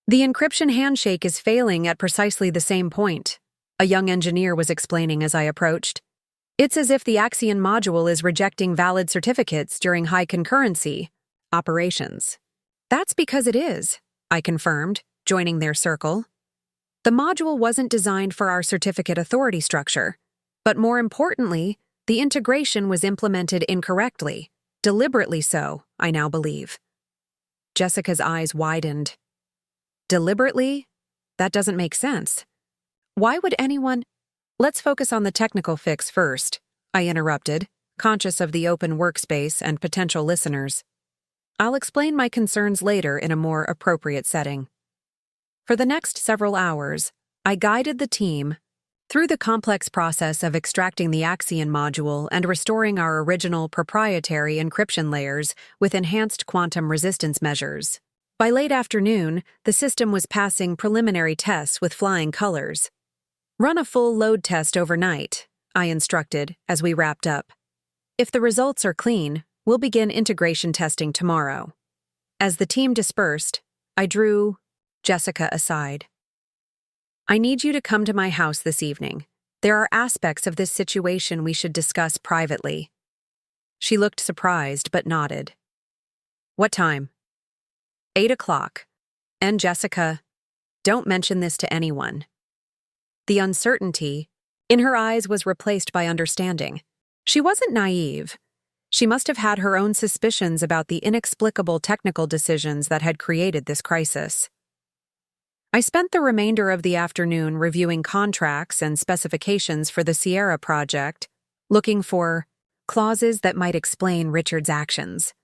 The encryption handshake is failing at precisely the same point, a young engineer was explaining as I approached. It's as if the Axion module is rejecting valid certificates during high concurrency operations. That's because it is, I confirmed, joining their circle. The module wasn't designed for our certificate authority structure, but more importantly, the integration was implemented incorrectly, deliberately so, I now believe. Jessica's eyes widened. Deliberately? That doesn't make sense. Why would anyone— Let's focus on the technical fix first, I interrupted, conscious of the open workspace and potential listeners. I'll explain my concerns later in a more appropriate setting. For the next several hours, I guided the team through the complex process of extracting the Axion module and restoring our original proprietary encryption layers with enhanced quantum resistance measures. By late afternoon, the system was passing preliminary tests with flying colors. Run a full load test overnight, I instructed as we wrapped up. If the results are clean, we'll begin integration testing tomorrow. As the team dispersed, I drew Jessica aside. I need you to come to my house this evening. There are aspects of this situation we should discuss privately. She looked surprised but nodded. What time? 8 o'clock. And Jessica, don't mention this to anyone. The uncertainty in her eyes was replaced by understanding. She wasn't naive. She must have had her own suspicions about the inexplicable technical decisions that had created this crisis. I spent the remainder of the afternoon reviewing contracts and specifications for the Sierra project, looking for clauses that might explain Richard's actions.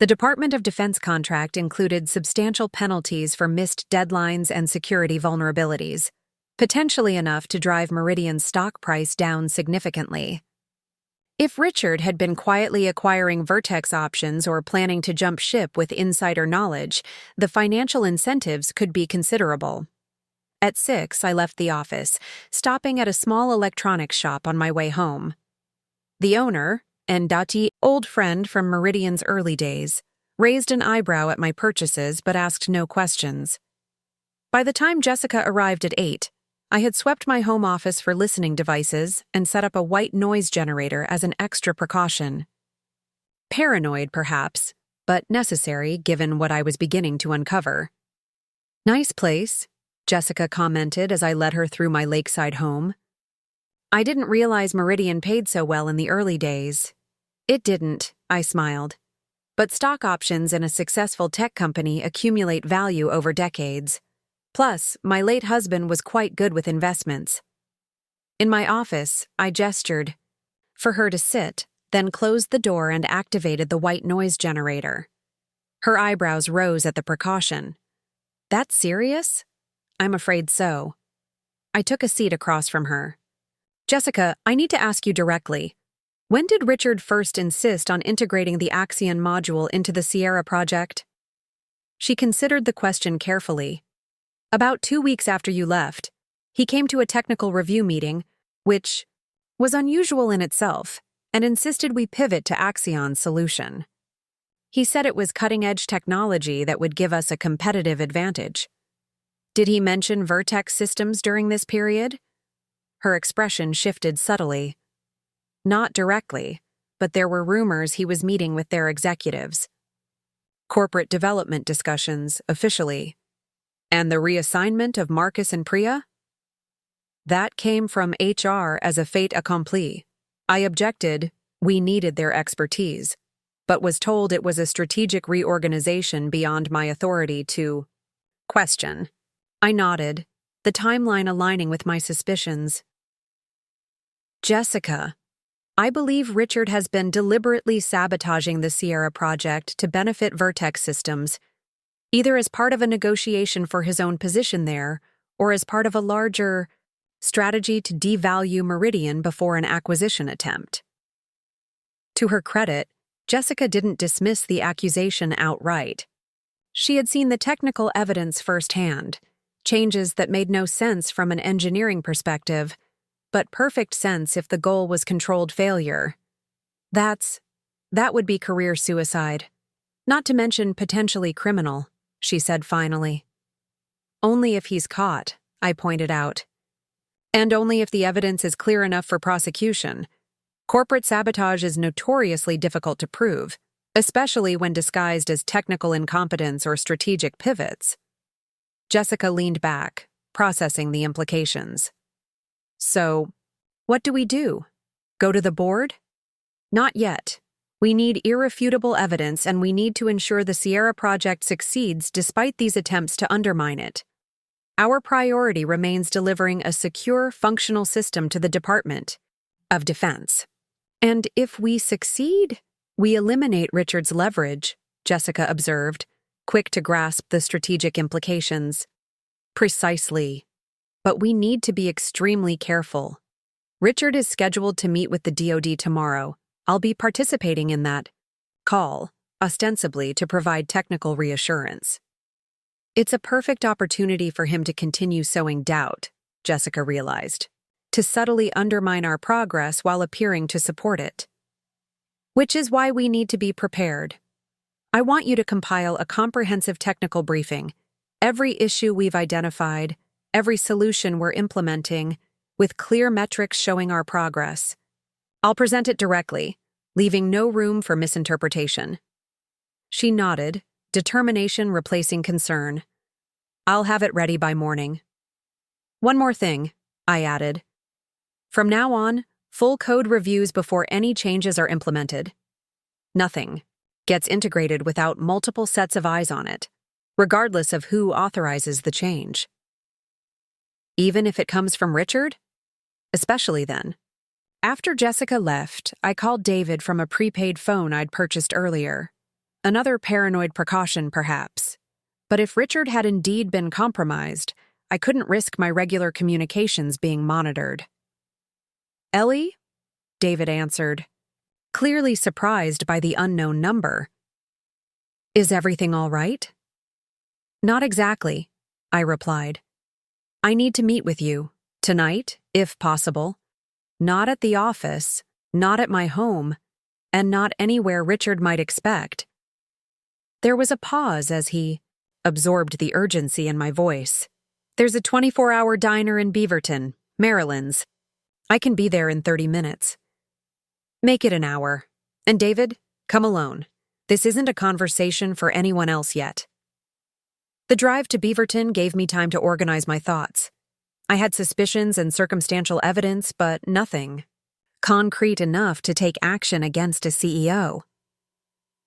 The Department of Defense contract included substantial penalties for missed deadlines and security vulnerabilities, potentially enough to drive Meridian's stock price down significantly. If Richard had been quietly acquiring Vertex options or planning to jump ship with insider knowledge, the financial incentives could be considerable. At 6, I left the office, stopping at a small electronics shop on my way home. The owner, Ndati, old friend from Meridian's early days, raised an eyebrow at my purchases but asked no questions. By the time Jessica arrived at 8, I had swept my home office for listening devices and set up a white noise generator as an extra precaution. Paranoid, perhaps, but necessary given what I was beginning to uncover. "Nice place," Jessica commented as I led her through my lakeside home. "I didn't realize Meridian paid so well in the early days." "It didn't," I smiled. "But stock options in a successful tech company accumulate value over decades. Plus, my late husband was quite good with investments." In my office, I gestured for her to sit, then closed the door and activated the white noise generator. Her eyebrows rose at the precaution. "That's serious?" "I'm afraid so." I took a seat across from her. "Jessica, I need to ask you directly. When did Richard first insist on integrating the Axion module into the Sierra project?" She considered the question carefully. "About 2 weeks after you left. He came to a technical review meeting, which was unusual in itself, and insisted we pivot to Axion's solution. He said it was cutting-edge technology that would give us a competitive advantage." "Did he mention Vertex systems during this period?" Her expression shifted subtly. "Not directly, but there were rumors he was meeting with their executives. Corporate development discussions, officially. And the reassignment of Marcus and Priya? That came from HR as a fait accompli. I objected, we needed their expertise, but was told it was a strategic reorganization beyond my authority to question." I nodded, the timeline aligning with my suspicions. "Jessica, I believe Richard has been deliberately sabotaging the Sierra project to benefit Vertex systems, either as part of a negotiation for his own position there, or as part of a larger strategy to devalue Meridian before an acquisition attempt." To her credit, Jessica didn't dismiss the accusation outright. She had seen the technical evidence firsthand, changes that made no sense from an engineering perspective, but perfect sense if the goal was controlled failure. That would be career suicide, not to mention potentially criminal," she said finally. "Only if he's caught," I pointed out. "And only if the evidence is clear enough for prosecution. Corporate sabotage is notoriously difficult to prove, especially when disguised as technical incompetence or strategic pivots." Jessica leaned back, processing the implications. "So, what do we do? Go to the board?" "Not yet. We need irrefutable evidence, and we need to ensure the Sierra project succeeds despite these attempts to undermine it. Our priority remains delivering a secure, functional system to the Department of Defense. And if we succeed, we eliminate Richard's leverage," Jessica observed, quick to grasp the strategic implications. "Precisely. But we need to be extremely careful. Richard is scheduled to meet with the DoD tomorrow. I'll be participating in that call, ostensibly to provide technical reassurance. It's a perfect opportunity for him to continue sowing doubt," Jessica realized, "to subtly undermine our progress while appearing to support it. Which is why we need to be prepared. I want you to compile a comprehensive technical briefing, every issue we've identified, every solution we're implementing, with clear metrics showing our progress. I'll present it directly, leaving no room for misinterpretation." She nodded, determination replacing concern. I'll have it ready by morning. One more thing, I added. From now on, full code reviews before any changes are implemented. Nothing gets integrated without multiple sets of eyes on it, regardless of who authorizes the change. Even if it comes from Richard? Especially then. After Jessica left, I called David from a prepaid phone I'd purchased earlier. Another paranoid precaution, perhaps. But if Richard had indeed been compromised, I couldn't risk my regular communications being monitored. Ellie? David answered, clearly surprised by the unknown number. Is everything all right? Not exactly, I replied. I need to meet with you, tonight, if possible. Not at the office, not at my home, and not anywhere Richard might expect. There was a pause as he absorbed the urgency in my voice. There's a 24-hour diner in Beaverton, Maryland's. I can be there in 30 minutes. Make it an hour. And David, come alone. This isn't a conversation for anyone else yet. The drive to Beaverton gave me time to organize my thoughts. I had suspicions and circumstantial evidence, but nothing concrete enough to take action against a CEO.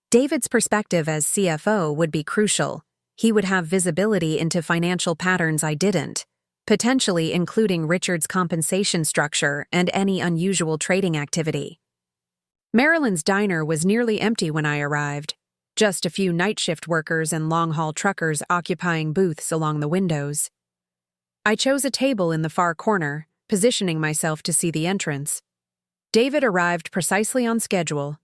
David's perspective as CFO would be crucial. He would have visibility into financial patterns I didn't, potentially including Richard's compensation structure and any unusual trading activity. Maryland's diner was nearly empty when I arrived, just a few night shift workers and long-haul truckers occupying booths along the windows. I chose a table in the far corner, positioning myself to see the entrance. David arrived precisely on schedule,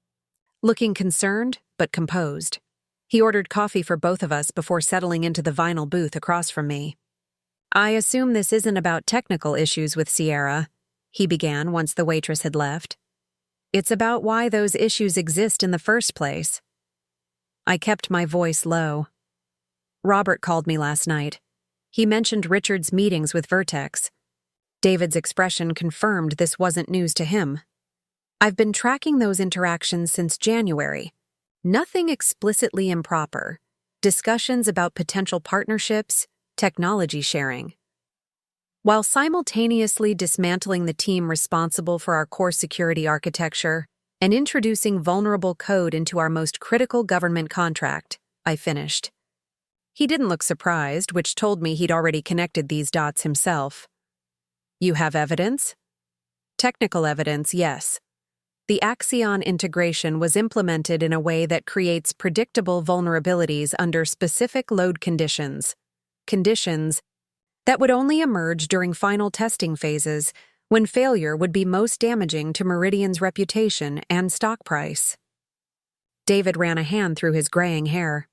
looking concerned but composed. He ordered coffee for both of us before settling into the vinyl booth across from me. I assume this isn't about technical issues with Sierra, he began once the waitress had left. It's about why those issues exist in the first place. I kept my voice low. Robert called me last night. He mentioned Richard's meetings with Vertex. David's expression confirmed this wasn't news to him. I've been tracking those interactions since January. Nothing explicitly improper. Discussions about potential partnerships, technology sharing. While simultaneously dismantling the team responsible for our core security architecture and introducing vulnerable code into our most critical government contract, I finished. He didn't look surprised, which told me he'd already connected these dots himself. You have evidence? Technical evidence, yes. The Axion integration was implemented in a way that creates predictable vulnerabilities under specific load conditions. Conditions that would only emerge during final testing phases, when failure would be most damaging to Meridian's reputation and stock price. David ran a hand through his graying hair.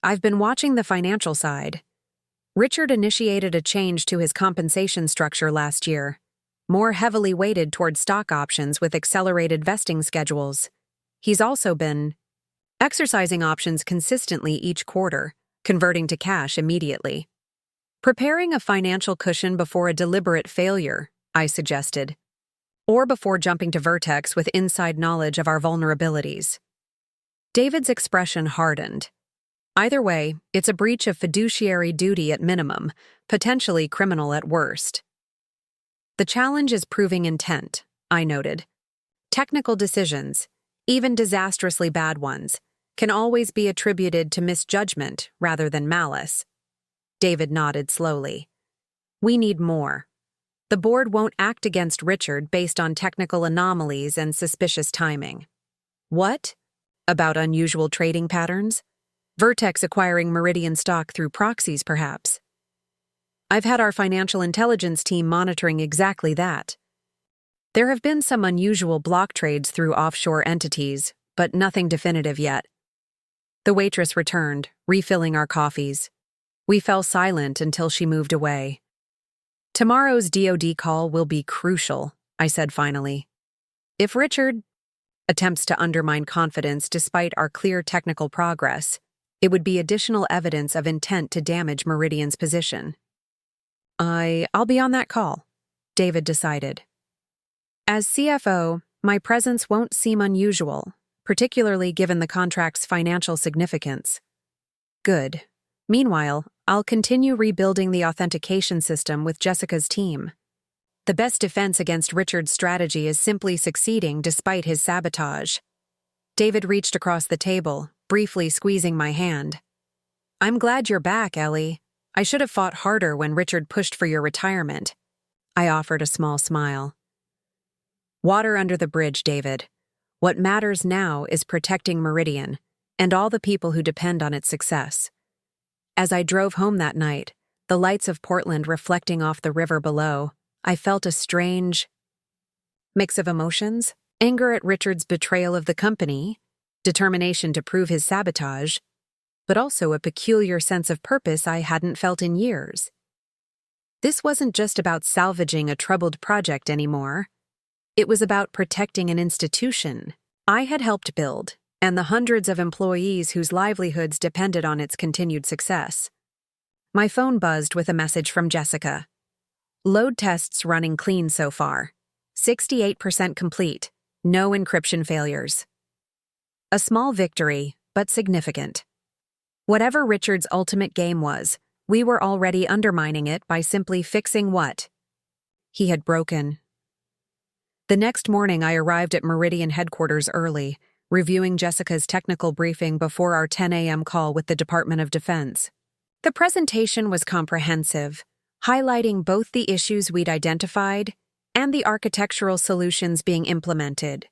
I've been watching the financial side. Richard initiated a change to his compensation structure last year, more heavily weighted toward stock options with accelerated vesting schedules. He's also been exercising options consistently each quarter, converting to cash immediately. Preparing a financial cushion before a deliberate failure, I suggested, or before jumping to Vertex with inside knowledge of our vulnerabilities. David's expression hardened. Either way, it's a breach of fiduciary duty at minimum, potentially criminal at worst. The challenge is proving intent, I noted. Technical decisions, even disastrously bad ones, can always be attributed to misjudgment rather than malice. David nodded slowly. We need more. The board won't act against Richard based on technical anomalies and suspicious timing. What? About unusual trading patterns? Vertex acquiring Meridian stock through proxies, perhaps? I've had our financial intelligence team monitoring exactly that. There have been some unusual block trades through offshore entities, but nothing definitive yet. The waitress returned, refilling our coffees. We fell silent until she moved away. Tomorrow's DoD call will be crucial, I said finally. If Richard attempts to undermine confidence despite our clear technical progress, it would be additional evidence of intent to damage Meridian's position. I'll be on that call, David decided. As CFO, my presence won't seem unusual, particularly given the contract's financial significance. Good. Meanwhile, I'll continue rebuilding the authentication system with Jessica's team. The best defense against Richard's strategy is simply succeeding despite his sabotage. David reached across the table, briefly squeezing my hand. I'm glad you're back, Ellie. I should have fought harder when Richard pushed for your retirement. I offered a small smile. Water under the bridge, David. What matters now is protecting Meridian and all the people who depend on its success. As I drove home that night, the lights of Portland reflecting off the river below, I felt a strange mix of emotions: anger at Richard's betrayal of the company, determination to prove his sabotage, but also a peculiar sense of purpose I hadn't felt in years. This wasn't just about salvaging a troubled project anymore. It was about protecting an institution I had helped build and the hundreds of employees whose livelihoods depended on its continued success. My phone buzzed with a message from Jessica. Load tests running clean so far. 68% complete. No encryption failures. A small victory, but significant. Whatever Richard's ultimate game was, we were already undermining it by simply fixing what he had broken. The next morning, I arrived at Meridian headquarters early, reviewing Jessica's technical briefing before our 10 a.m. call with the Department of Defense. The presentation was comprehensive, highlighting both the issues we'd identified and the architectural solutions being implemented.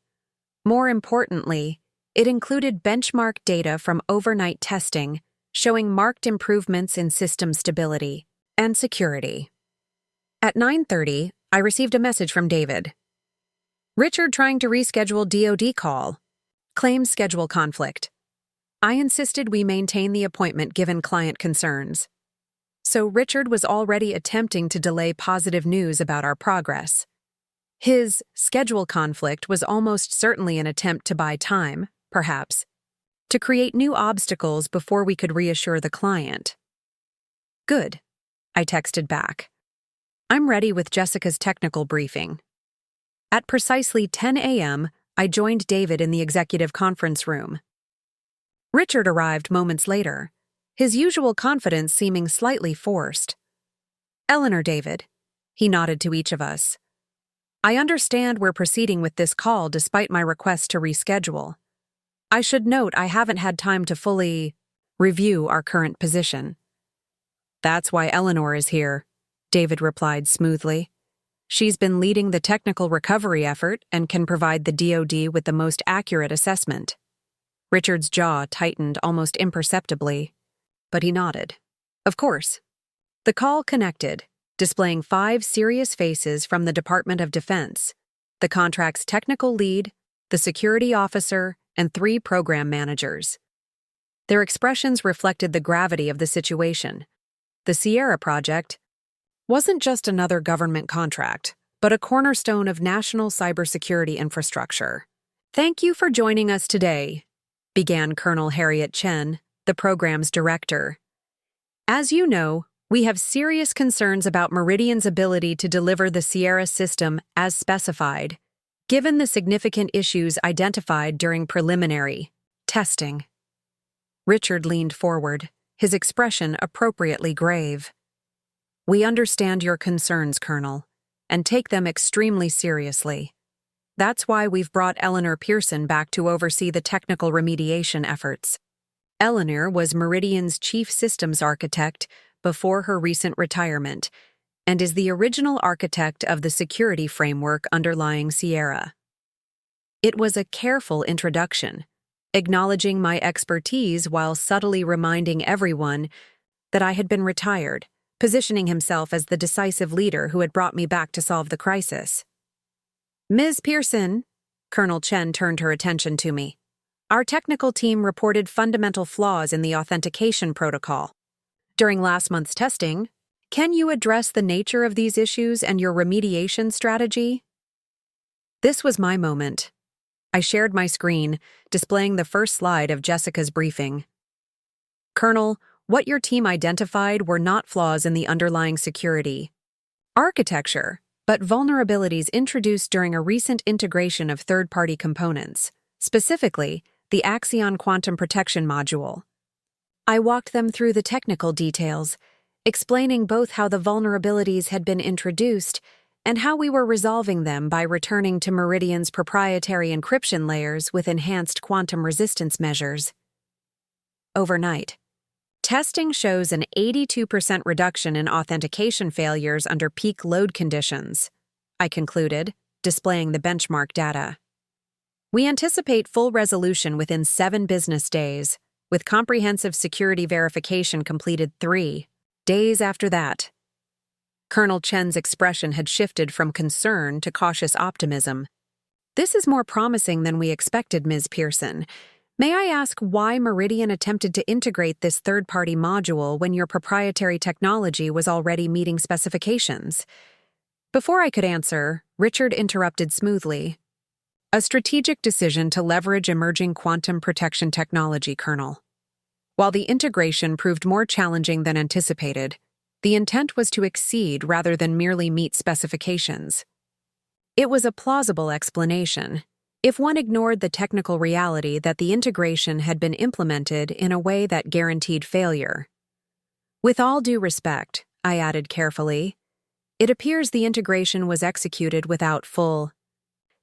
More importantly, it included benchmark data from overnight testing, showing marked improvements in system stability and security. At 9:30, I received a message from David. Richard trying to reschedule DoD call. Claims schedule conflict. I insisted we maintain the appointment given client concerns. So Richard was already attempting to delay positive news about our progress. His schedule conflict was almost certainly an attempt to buy time, perhaps, to create new obstacles before we could reassure the client. Good, I texted back. I'm ready with Jessica's technical briefing. At precisely 10 a.m., I joined David in the executive conference room. Richard arrived moments later, his usual confidence seeming slightly forced. Eleanor, David. He nodded to each of us. I understand we're proceeding with this call despite my request to reschedule. I should note I haven't had time to fully review our current position. That's why Eleanor is here, David replied smoothly. She's been leading the technical recovery effort and can provide the DoD with the most accurate assessment. Richard's jaw tightened almost imperceptibly, but he nodded. Of course. The call connected, displaying 5 serious faces from the Department of Defense, the contract's technical lead, the security officer, and 3 program managers. Their expressions reflected the gravity of the situation. The Sierra project wasn't just another government contract, but a cornerstone of national cybersecurity infrastructure. Thank you for joining us today, began Colonel Harriet Chen, the program's director. As you know, we have serious concerns about Meridian's ability to deliver the Sierra system as specified, given the significant issues identified during preliminary testing. Richard leaned forward, his expression appropriately grave. We understand your concerns, Colonel, and take them extremely seriously. That's why we've brought Eleanor Pearson back to oversee the technical remediation efforts. Eleanor was Meridian's chief systems architect before her recent retirement, and is the original architect of the security framework underlying Sierra. It was a careful introduction, acknowledging my expertise while subtly reminding everyone that I had been retired, positioning himself as the decisive leader who had brought me back to solve the crisis. Ms. Pearson, Colonel Chen turned her attention to me. Our technical team reported fundamental flaws in the authentication protocol. During last month's testing, can you address the nature of these issues and your remediation strategy? This was my moment. I shared my screen, displaying the first slide of Jessica's briefing. Colonel, what your team identified were not flaws in the underlying security architecture, but vulnerabilities introduced during a recent integration of third-party components, specifically the Axion Quantum Protection Module. I walked them through the technical details, explaining both how the vulnerabilities had been introduced and how we were resolving them by returning to Meridian's proprietary encryption layers with enhanced quantum resistance measures. Overnight, testing shows an 82% reduction in authentication failures under peak load conditions, I concluded, displaying the benchmark data. We anticipate full resolution within 7 business days, with comprehensive security verification completed 3 days after that. Colonel Chen's expression had shifted from concern to cautious optimism. This is more promising than we expected, Ms. Pearson. May I ask why Meridian attempted to integrate this third-party module when your proprietary technology was already meeting specifications? Before I could answer, Richard interrupted smoothly. A strategic decision to leverage emerging quantum protection technology, Colonel. While the integration proved more challenging than anticipated, the intent was to exceed rather than merely meet specifications. It was a plausible explanation, if one ignored the technical reality that the integration had been implemented in a way that guaranteed failure. With all due respect, I added carefully, it appears the integration was executed without full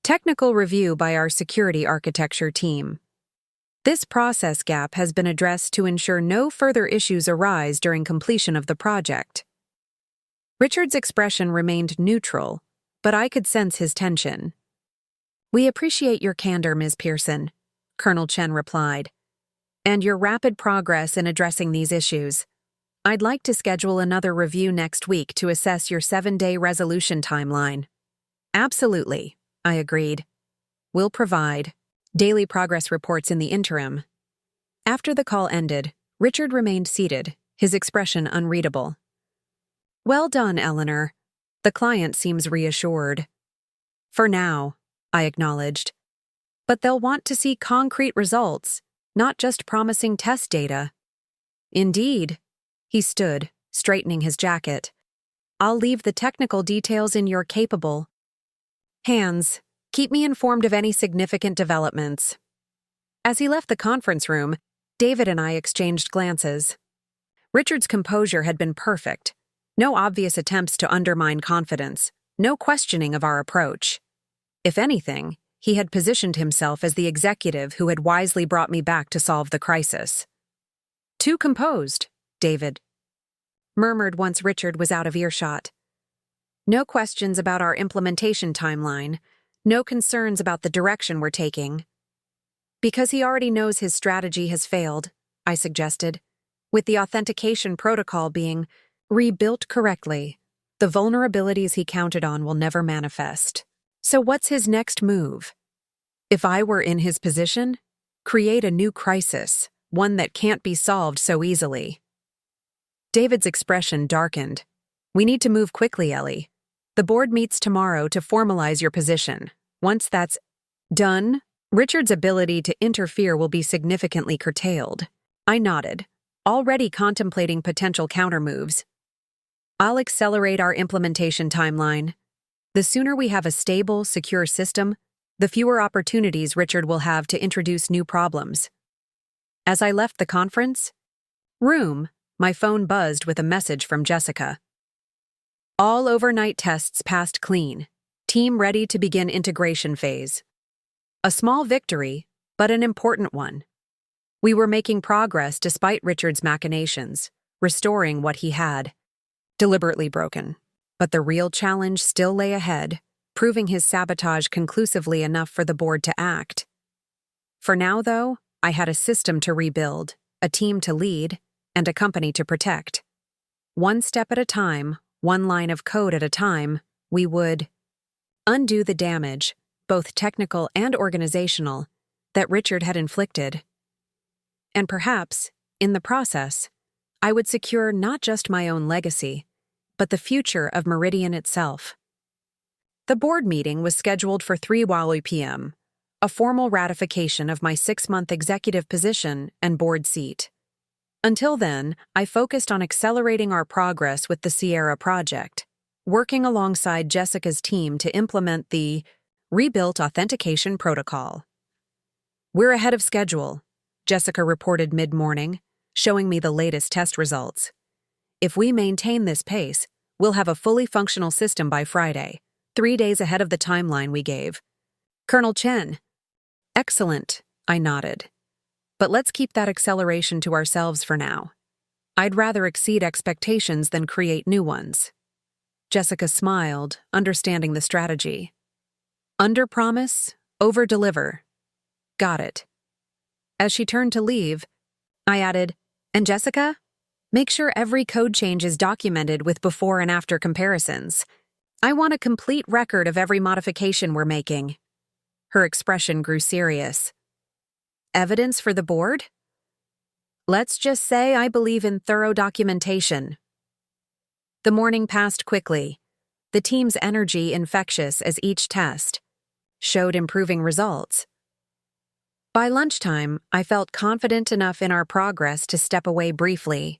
technical review by our security architecture team. This process gap has been addressed to ensure no further issues arise during completion of the project. Richard's expression remained neutral, but I could sense his tension. We appreciate your candor, Ms. Pearson, Colonel Chen replied, and your rapid progress in addressing these issues. I'd like to schedule another review next week to assess your 7-day resolution timeline. Absolutely, I agreed. We'll provide daily progress reports in the interim. After the call ended, Richard remained seated, his expression unreadable. Well done, Eleanor. The client seems reassured. For now, I acknowledged. But they'll want to see concrete results, not just promising test data. Indeed. He stood, straightening his jacket. I'll leave the technical details in your capable hands. Keep me informed of any significant developments. As he left the conference room, David and I exchanged glances. Richard's composure had been perfect. No obvious attempts to undermine confidence, no questioning of our approach. If anything, he had positioned himself as the executive who had wisely brought me back to solve the crisis. Too composed, David murmured once Richard was out of earshot. No questions about our implementation timeline, no concerns about the direction we're taking. Because he already knows his strategy has failed, I suggested, with the authentication protocol being rebuilt correctly, the vulnerabilities he counted on will never manifest. So what's his next move? If I were in his position, create a new crisis, one that can't be solved so easily. David's expression darkened. We need to move quickly, Ellie. The board meets tomorrow to formalize your position. Once that's done, Richard's ability to interfere will be significantly curtailed. I nodded, already contemplating potential countermoves. I'll accelerate our implementation timeline. The sooner we have a stable, secure system, the fewer opportunities Richard will have to introduce new problems. As I left the conference room, my phone buzzed with a message from Jessica. All overnight tests passed clean. Team ready to begin integration phase. A small victory, but an important one. We were making progress despite Richard's machinations, restoring what he had deliberately broken. But the real challenge still lay ahead, proving his sabotage conclusively enough for the board to act. For now, though, I had a system to rebuild, a team to lead, and a company to protect. One step at a time, one line of code at a time, we would undo the damage, both technical and organizational, that Richard had inflicted. And perhaps, in the process, I would secure not just my own legacy, but the future of Meridian itself. The board meeting was scheduled for 3 p.m., a formal ratification of my 6-month executive position and board seat. Until then, I focused on accelerating our progress with the Sierra project, working alongside Jessica's team to implement the rebuilt authentication protocol. We're ahead of schedule, Jessica reported mid-morning, showing me the latest test results. If we maintain this pace, we'll have a fully functional system by Friday, 3 days ahead of the timeline we gave. Colonel Chen. Excellent, I nodded. But let's keep that acceleration to ourselves for now. I'd rather exceed expectations than create new ones. Jessica smiled, understanding the strategy. Under-promise, over-deliver. Got it. As she turned to leave, I added, and Jessica? Make sure every code change is documented with before and after comparisons. I want a complete record of every modification we're making. Her expression grew serious. Evidence for the board? Let's just say I believe in thorough documentation. The morning passed quickly, the team's energy infectious as each test showed improving results. By lunchtime, I felt confident enough in our progress to step away briefly.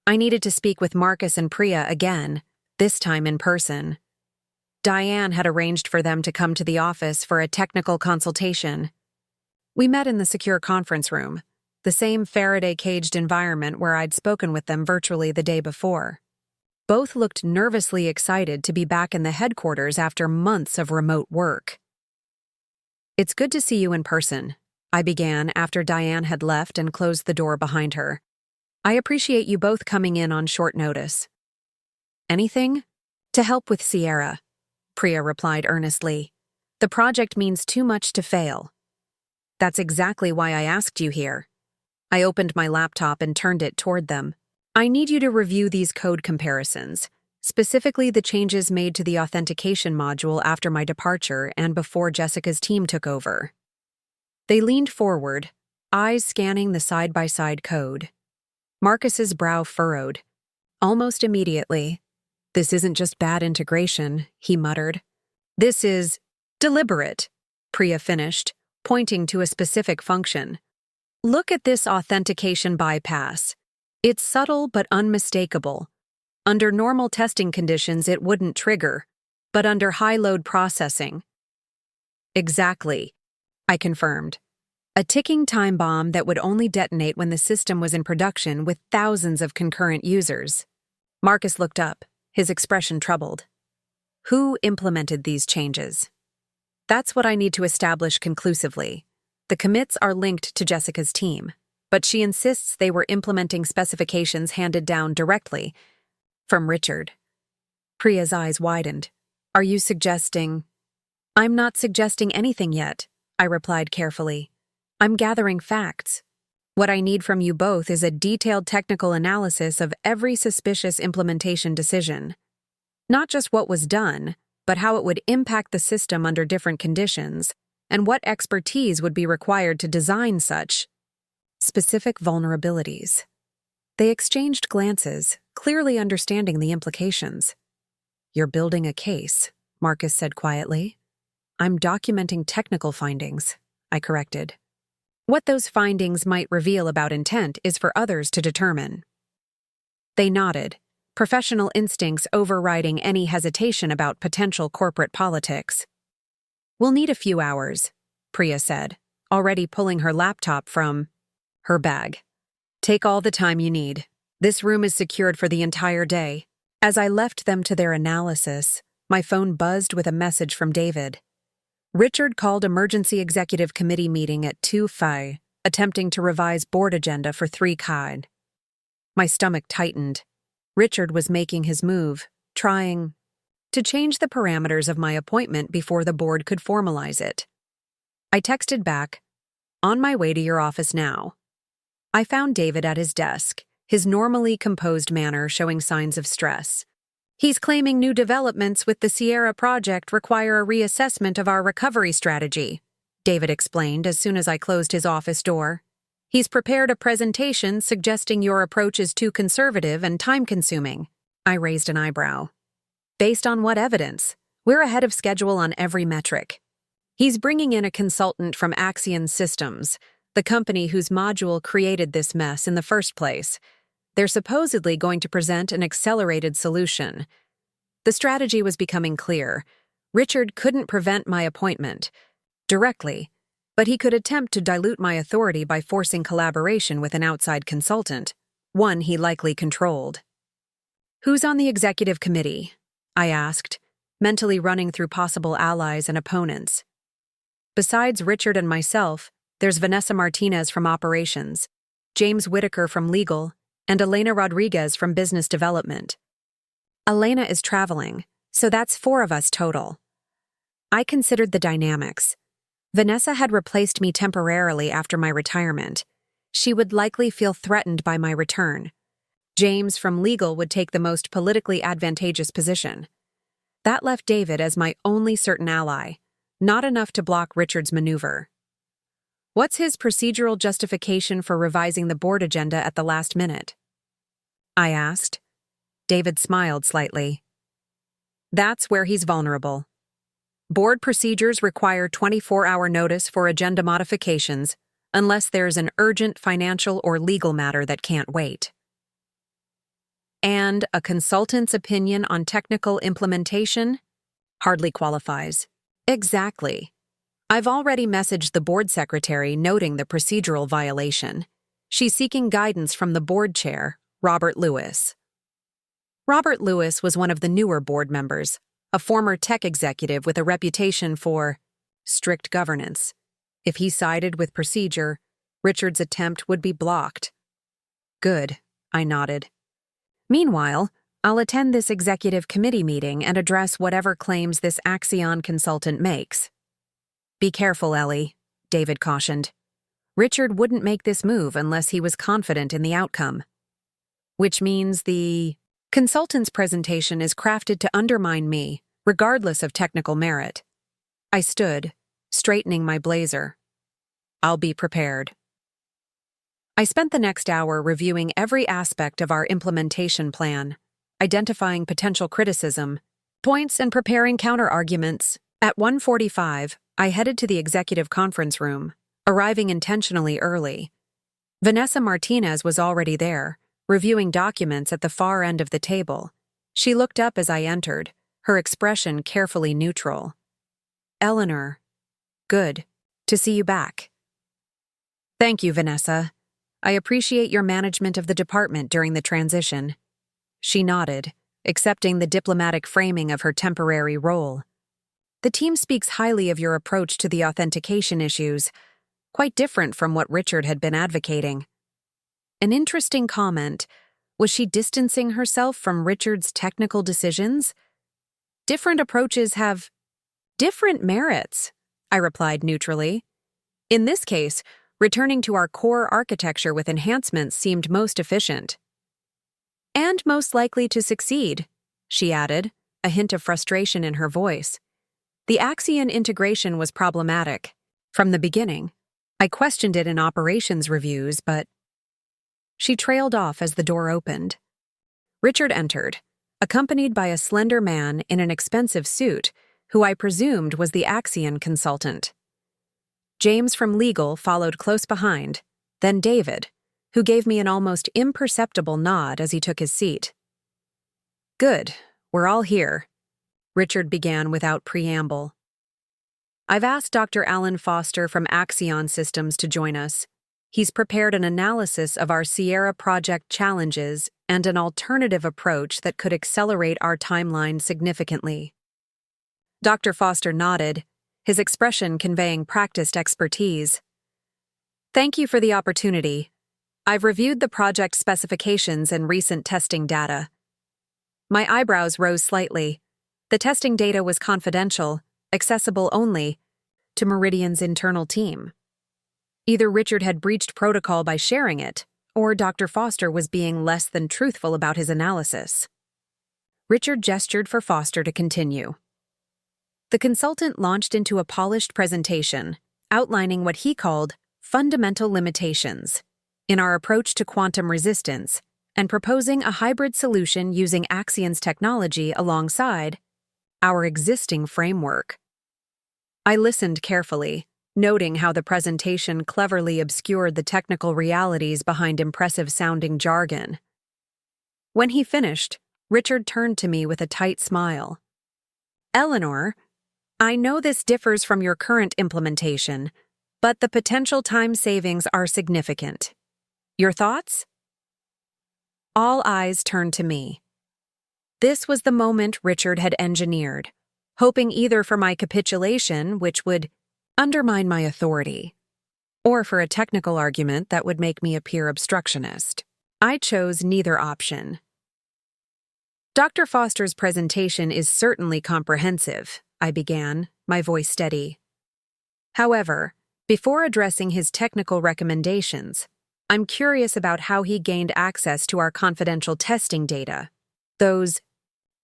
I needed to speak with Marcus and Priya again, this time in person. Diane had arranged for them to come to the office for a technical consultation. We met in the secure conference room, the same Faraday-caged environment where I'd spoken with them virtually the day before. Both looked nervously excited to be back in the headquarters after months of remote work. It's good to see you in person, I began after Diane had left and closed the door behind her. I appreciate you both coming in on short notice. Anything? To help with Sierra, Priya replied earnestly. The project means too much to fail. That's exactly why I asked you here. I opened my laptop and turned it toward them. I need you to review these code comparisons, specifically the changes made to the authentication module after my departure and before Jessica's team took over. They leaned forward, eyes scanning the side-by-side code. Marcus's brow furrowed. Almost immediately, "This isn't just bad integration," he muttered. "This is deliberate," Priya finished, pointing to a specific function. Look at this authentication bypass. It's subtle but unmistakable. Under normal testing conditions, it wouldn't trigger, but under high-load processing. Exactly, I confirmed. A ticking time bomb that would only detonate when the system was in production with thousands of concurrent users. Marcus looked up, his expression troubled. Who implemented these changes? That's what I need to establish conclusively. The commits are linked to Jessica's team, but she insists they were implementing specifications handed down directly from Richard. Priya's eyes widened. Are you suggesting? I'm not suggesting anything yet, I replied carefully. I'm gathering facts. What I need from you both is a detailed technical analysis of every suspicious implementation decision. Not just what was done, but how it would impact the system under different conditions, and what expertise would be required to design such specific vulnerabilities. They exchanged glances, clearly understanding the implications. You're building a case, Marcus said quietly. I'm documenting technical findings, I corrected. What those findings might reveal about intent is for others to determine. They nodded, professional instincts overriding any hesitation about potential corporate politics. We'll need a few hours, Priya said, already pulling her laptop from her bag. Take all the time you need. This room is secured for the entire day. As I left them to their analysis, my phone buzzed with a message from David. Richard called emergency executive committee meeting at 2:05, attempting to revise board agenda for 3:00. My stomach tightened. Richard was making his move, trying to change the parameters of my appointment before the board could formalize it. I texted back, on my way to your office now. I found David at his desk, his normally composed manner showing signs of stress. He's claiming new developments with the Sierra project require a reassessment of our recovery strategy, David explained as soon as I closed his office door. He's prepared a presentation suggesting your approach is too conservative and time-consuming. I raised an eyebrow. Based on what evidence? We're ahead of schedule on every metric. He's bringing in a consultant from Axion Systems, the company whose module created this mess in the first place. They're supposedly going to present an accelerated solution. The strategy was becoming clear. Richard couldn't prevent my appointment directly, But he could attempt to dilute my authority by forcing collaboration with an outside consultant, one he likely controlled. "Who's on the executive committee?" I asked, mentally running through possible allies and opponents. "Besides Richard and myself, there's Vanessa Martinez from operations, James Whitaker from legal, and Elena Rodriguez from business development. Elena is traveling, so that's 4 of us total." I considered the dynamics. Vanessa had replaced me temporarily after my retirement. She would likely feel threatened by my return. James from legal would take the most politically advantageous position. That left David as my only certain ally, not enough to block Richard's maneuver. "What's his procedural justification for revising the board agenda at the last minute?" I asked. David smiled slightly. "That's where he's vulnerable. Board procedures require 24-hour notice for agenda modifications unless there's an urgent financial or legal matter that can't wait. And a consultant's opinion on technical implementation hardly qualifies." "Exactly. I've already messaged the board secretary noting the procedural violation. She's seeking guidance from the board chair, Robert Lewis." Robert Lewis was one of the newer board members, a former tech executive with a reputation for strict governance. If he sided with procedure, Richard's attempt would be blocked. "Good," I nodded. "Meanwhile, I'll attend this executive committee meeting and address whatever claims this Axion consultant makes." "Be careful, Ellie," David cautioned. "Richard wouldn't make this move unless he was confident in the outcome." "Which means the consultant's presentation is crafted to undermine me, regardless of technical merit." I stood, straightening my blazer. "I'll be prepared." I spent the next hour reviewing every aspect of our implementation plan, identifying potential criticism, points, and preparing counter-arguments. At 1:45, I headed to the executive conference room, arriving intentionally early. Vanessa Martinez was already there, reviewing documents at the far end of the table. She looked up as I entered, her expression carefully neutral. "Eleanor, good to see you back." "Thank you, Vanessa. I appreciate your management of the department during the transition." She nodded, accepting the diplomatic framing of her temporary role. "The team speaks highly of your approach to the authentication issues, quite different from what Richard had been advocating." An interesting comment. Was she distancing herself from Richard's technical decisions? "Different approaches have different merits," I replied neutrally. "In this case, returning to our core architecture with enhancements seemed most efficient." "And most likely to succeed," she added, a hint of frustration in her voice. "The Axion integration was problematic. From the beginning, I questioned it in operations reviews, but—" She trailed off as the door opened. Richard entered, accompanied by a slender man in an expensive suit, who I presumed was the Axion consultant. James from legal followed close behind, then David, who gave me an almost imperceptible nod as he took his seat. "Good, we're all here," Richard began without preamble. "I've asked Dr. Alan Foster from Axion Systems to join us. He's prepared an analysis of our Sierra project challenges and an alternative approach that could accelerate our timeline significantly." Dr. Foster nodded, his expression conveying practiced expertise. "Thank you for the opportunity. I've reviewed the project specifications and recent testing data." My eyebrows rose slightly. The testing data was confidential, accessible only to Meridian's internal team. Either Richard had breached protocol by sharing it, or Dr. Foster was being less than truthful about his analysis. Richard gestured for Foster to continue. The consultant launched into a polished presentation, outlining what he called fundamental limitations in our approach to quantum resistance and proposing a hybrid solution using Axion's technology alongside our existing framework. I listened carefully, noting how the presentation cleverly obscured the technical realities behind impressive-sounding jargon. When he finished, Richard turned to me with a tight smile. "Eleanor, I know this differs from your current implementation, but the potential time savings are significant. Your thoughts? All eyes turned to me. This was the moment Richard had engineered, hoping either for my capitulation, which would undermine my authority, or for a technical argument that would make me appear obstructionist. I chose neither option. Dr. Foster's presentation is certainly comprehensive, I began, my voice steady. However, before addressing his technical recommendations, I'm curious about how he gained access to our confidential testing data. Those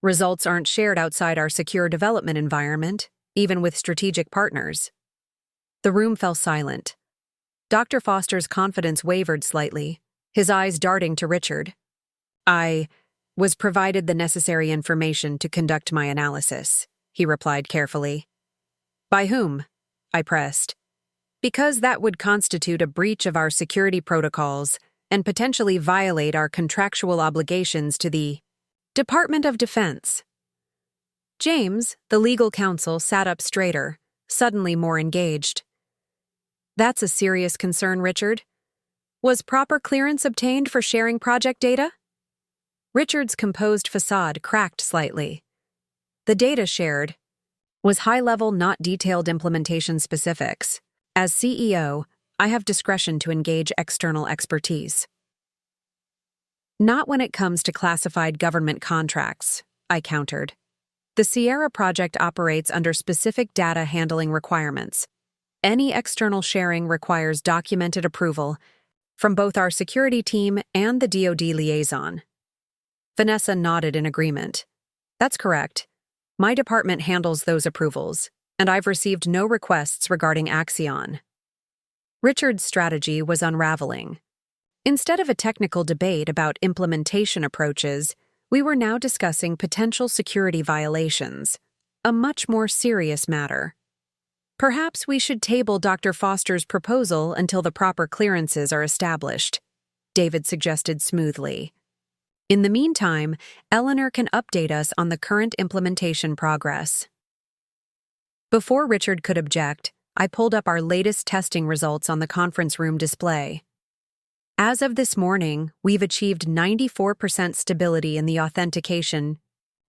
results aren't shared outside our secure development environment, even with strategic partners. The room fell silent. Dr. Foster's confidence wavered slightly, his eyes darting to Richard. I was provided the necessary information to conduct my analysis, he replied carefully. By whom? I pressed. Because that would constitute a breach of our security protocols and potentially violate our contractual obligations to the Department of Defense. James, the legal counsel, sat up straighter, suddenly more engaged. That's a serious concern, Richard. Was proper clearance obtained for sharing project data? Richard's composed facade cracked slightly. The data shared was high-level, not detailed implementation specifics. As CEO, I have discretion to engage external expertise. Not when it comes to classified government contracts, I countered. The Sierra project operates under specific data handling requirements. Any external sharing requires documented approval from both our security team and the DoD liaison. Vanessa nodded in agreement. That's correct. My department handles those approvals, and I've received no requests regarding Axion. Richard's strategy was unraveling. Instead of a technical debate about implementation approaches, we were now discussing potential security violations, a much more serious matter. Perhaps we should table Dr. Foster's proposal until the proper clearances are established, David suggested smoothly. In the meantime, Eleanor can update us on the current implementation progress. Before Richard could object, I pulled up our latest testing results on the conference room display. As of this morning, we've achieved 94% stability in the authentication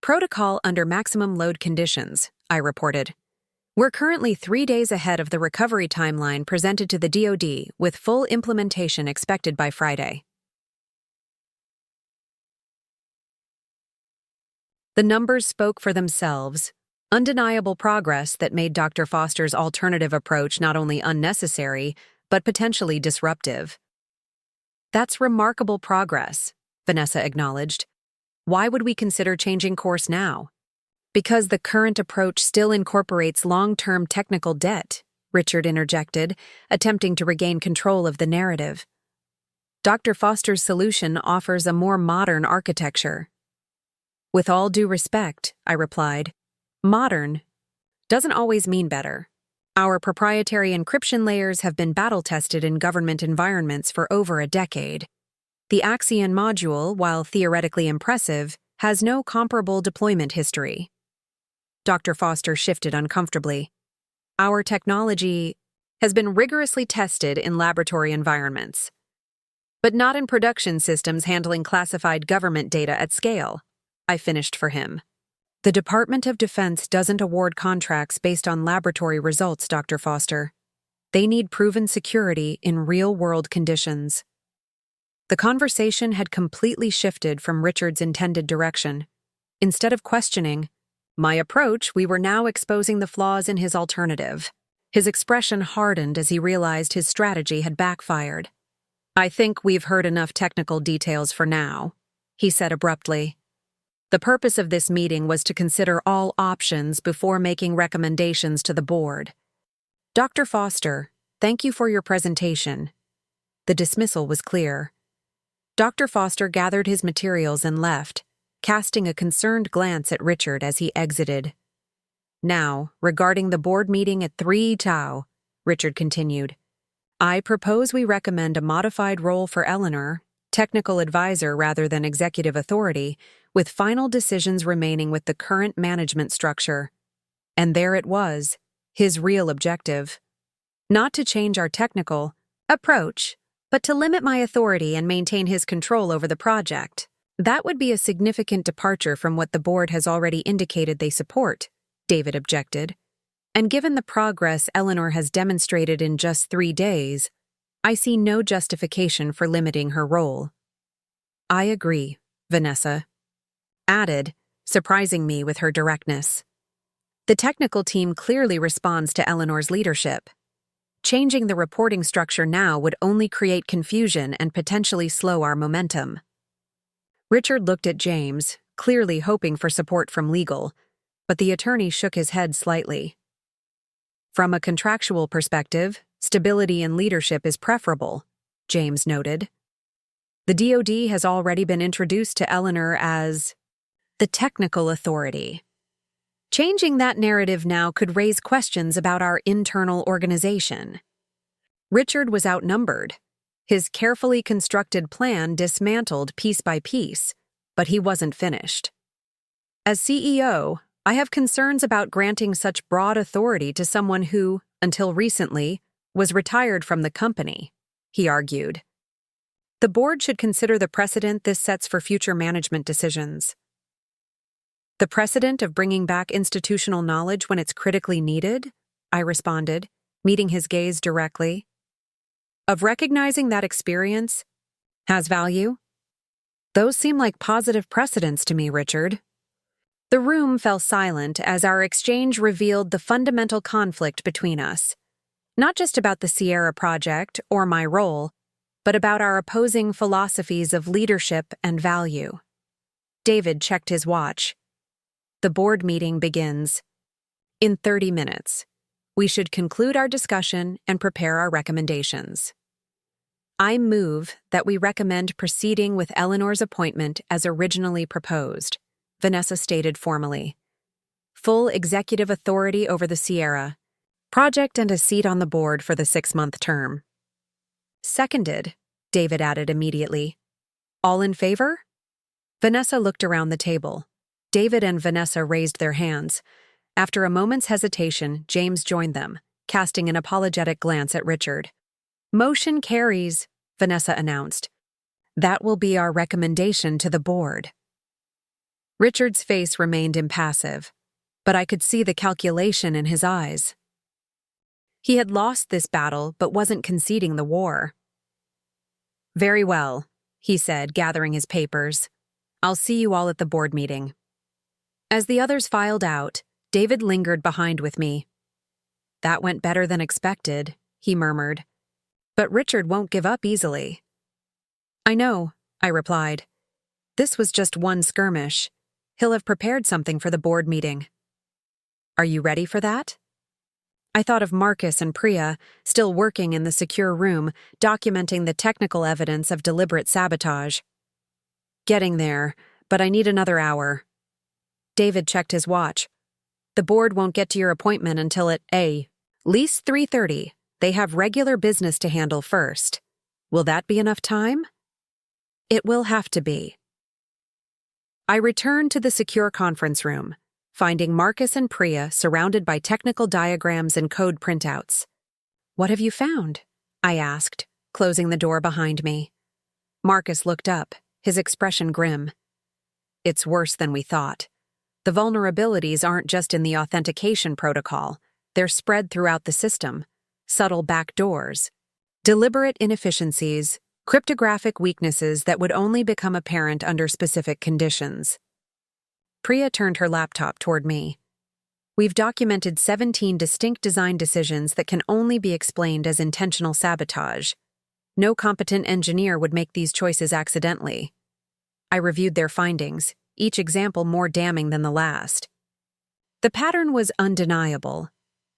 protocol under maximum load conditions, I reported. We're currently 3 days ahead of the recovery timeline presented to the DoD, with full implementation expected by Friday. The numbers spoke for themselves. Undeniable progress that made Dr. Foster's alternative approach not only unnecessary, but potentially disruptive. That's remarkable progress, Vanessa acknowledged. Why would we consider changing course now? Because the current approach still incorporates long-term technical debt, Richard interjected, attempting to regain control of the narrative. Dr. Foster's solution offers a more modern architecture. With all due respect, I replied, modern doesn't always mean better. Our proprietary encryption layers have been battle-tested in government environments for over a decade. The Axion module, while theoretically impressive, has no comparable deployment history. Dr. Foster shifted uncomfortably. Our technology has been rigorously tested in laboratory environments, but not in production systems handling classified government data at scale, I finished for him. The Department of Defense doesn't award contracts based on laboratory results, Dr. Foster. They need proven security in real-world conditions. The conversation had completely shifted from Richard's intended direction. Instead of questioning my approach, we were now exposing the flaws in his alternative. His expression hardened as he realized his strategy had backfired. I think we've heard enough technical details for now, he said abruptly. The purpose of this meeting was to consider all options before making recommendations to the board. Dr. Foster, thank you for your presentation. The dismissal was clear. Dr. Foster gathered his materials and left, casting a concerned glance at Richard as he exited. Now, regarding the board meeting at 3 Tau, Richard continued, I propose we recommend a modified role for Eleanor, technical advisor rather than executive authority, with final decisions remaining with the current management structure. And there it was, his real objective. Not to change our technical approach, but to limit my authority and maintain his control over the project. That would be a significant departure from what the board has already indicated they support, David objected. And given the progress Eleanor has demonstrated in just 3 days, I see no justification for limiting her role. I agree, Vanessa added, surprising me with her directness. The technical team clearly responds to Eleanor's leadership. Changing the reporting structure now would only create confusion and potentially slow our momentum. Richard looked at James, clearly hoping for support from legal, but the attorney shook his head slightly. From a contractual perspective, stability in leadership is preferable, James noted. The DoD has already been introduced to Eleanor as the technical authority. Changing that narrative now could raise questions about our internal organization. Richard was outnumbered. His carefully constructed plan dismantled piece by piece, but he wasn't finished. As CEO, I have concerns about granting such broad authority to someone who, until recently, was retired from the company, he argued. The board should consider the precedent this sets for future management decisions. The precedent of bringing back institutional knowledge when it's critically needed, I responded, meeting his gaze directly. Of recognizing that experience has value? Those seem like positive precedents to me, Richard. The room fell silent as our exchange revealed the fundamental conflict between us. Not just about the Sierra project or my role, but about our opposing philosophies of leadership and value. David checked his watch. The board meeting begins. In 30 minutes. We should conclude our discussion and prepare our recommendations. I move that we recommend proceeding with Eleanor's appointment as originally proposed, Vanessa stated formally. Full executive authority over the Sierra project and a seat on the board for the 6-month term. Seconded, David added immediately. All in favor? Vanessa looked around the table. David and Vanessa raised their hands. After a moment's hesitation, James joined them, casting an apologetic glance at Richard. Motion carries, Vanessa announced. That will be our recommendation to the board. Richard's face remained impassive, but I could see the calculation in his eyes. He had lost this battle but wasn't conceding the war. Very well, he said, gathering his papers. I'll see you all at the board meeting. As the others filed out, David lingered behind with me. That went better than expected, he murmured. But Richard won't give up easily. I know, I replied. This was just one skirmish. He'll have prepared something for the board meeting. Are you ready for that? I thought of Marcus and Priya, still working in the secure room, documenting the technical evidence of deliberate sabotage. Getting there, but I need another hour. David checked his watch. The board won't get to your appointment until at least 3:30. They have regular business to handle first. Will that be enough time? It will have to be. I returned to the secure conference room, finding Marcus and Priya surrounded by technical diagrams and code printouts. What have you found? I asked, closing the door behind me. Marcus looked up, his expression grim. It's worse than we thought. The vulnerabilities aren't just in the authentication protocol. They're spread throughout the system. Subtle backdoors, deliberate inefficiencies, cryptographic weaknesses that would only become apparent under specific conditions. Priya turned her laptop toward me. We've documented 17 distinct design decisions that can only be explained as intentional sabotage. No competent engineer would make these choices accidentally. I reviewed their findings, each example more damning than the last. The pattern was undeniable.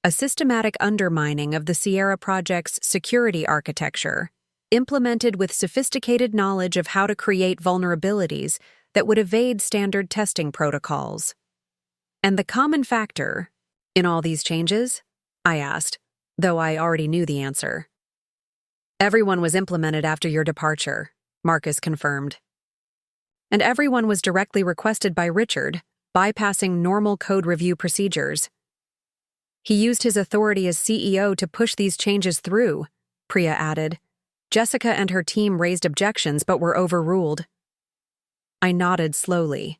A systematic undermining of the Sierra project's security architecture, implemented with sophisticated knowledge of how to create vulnerabilities that would evade standard testing protocols. And the common factor in all these changes? I asked, though I already knew the answer. Everyone was implemented after your departure, Marcus confirmed. And everyone was directly requested by Richard, bypassing normal code review procedures. He used his authority as CEO to push these changes through, Priya added. Jessica and her team raised objections but were overruled. I nodded slowly.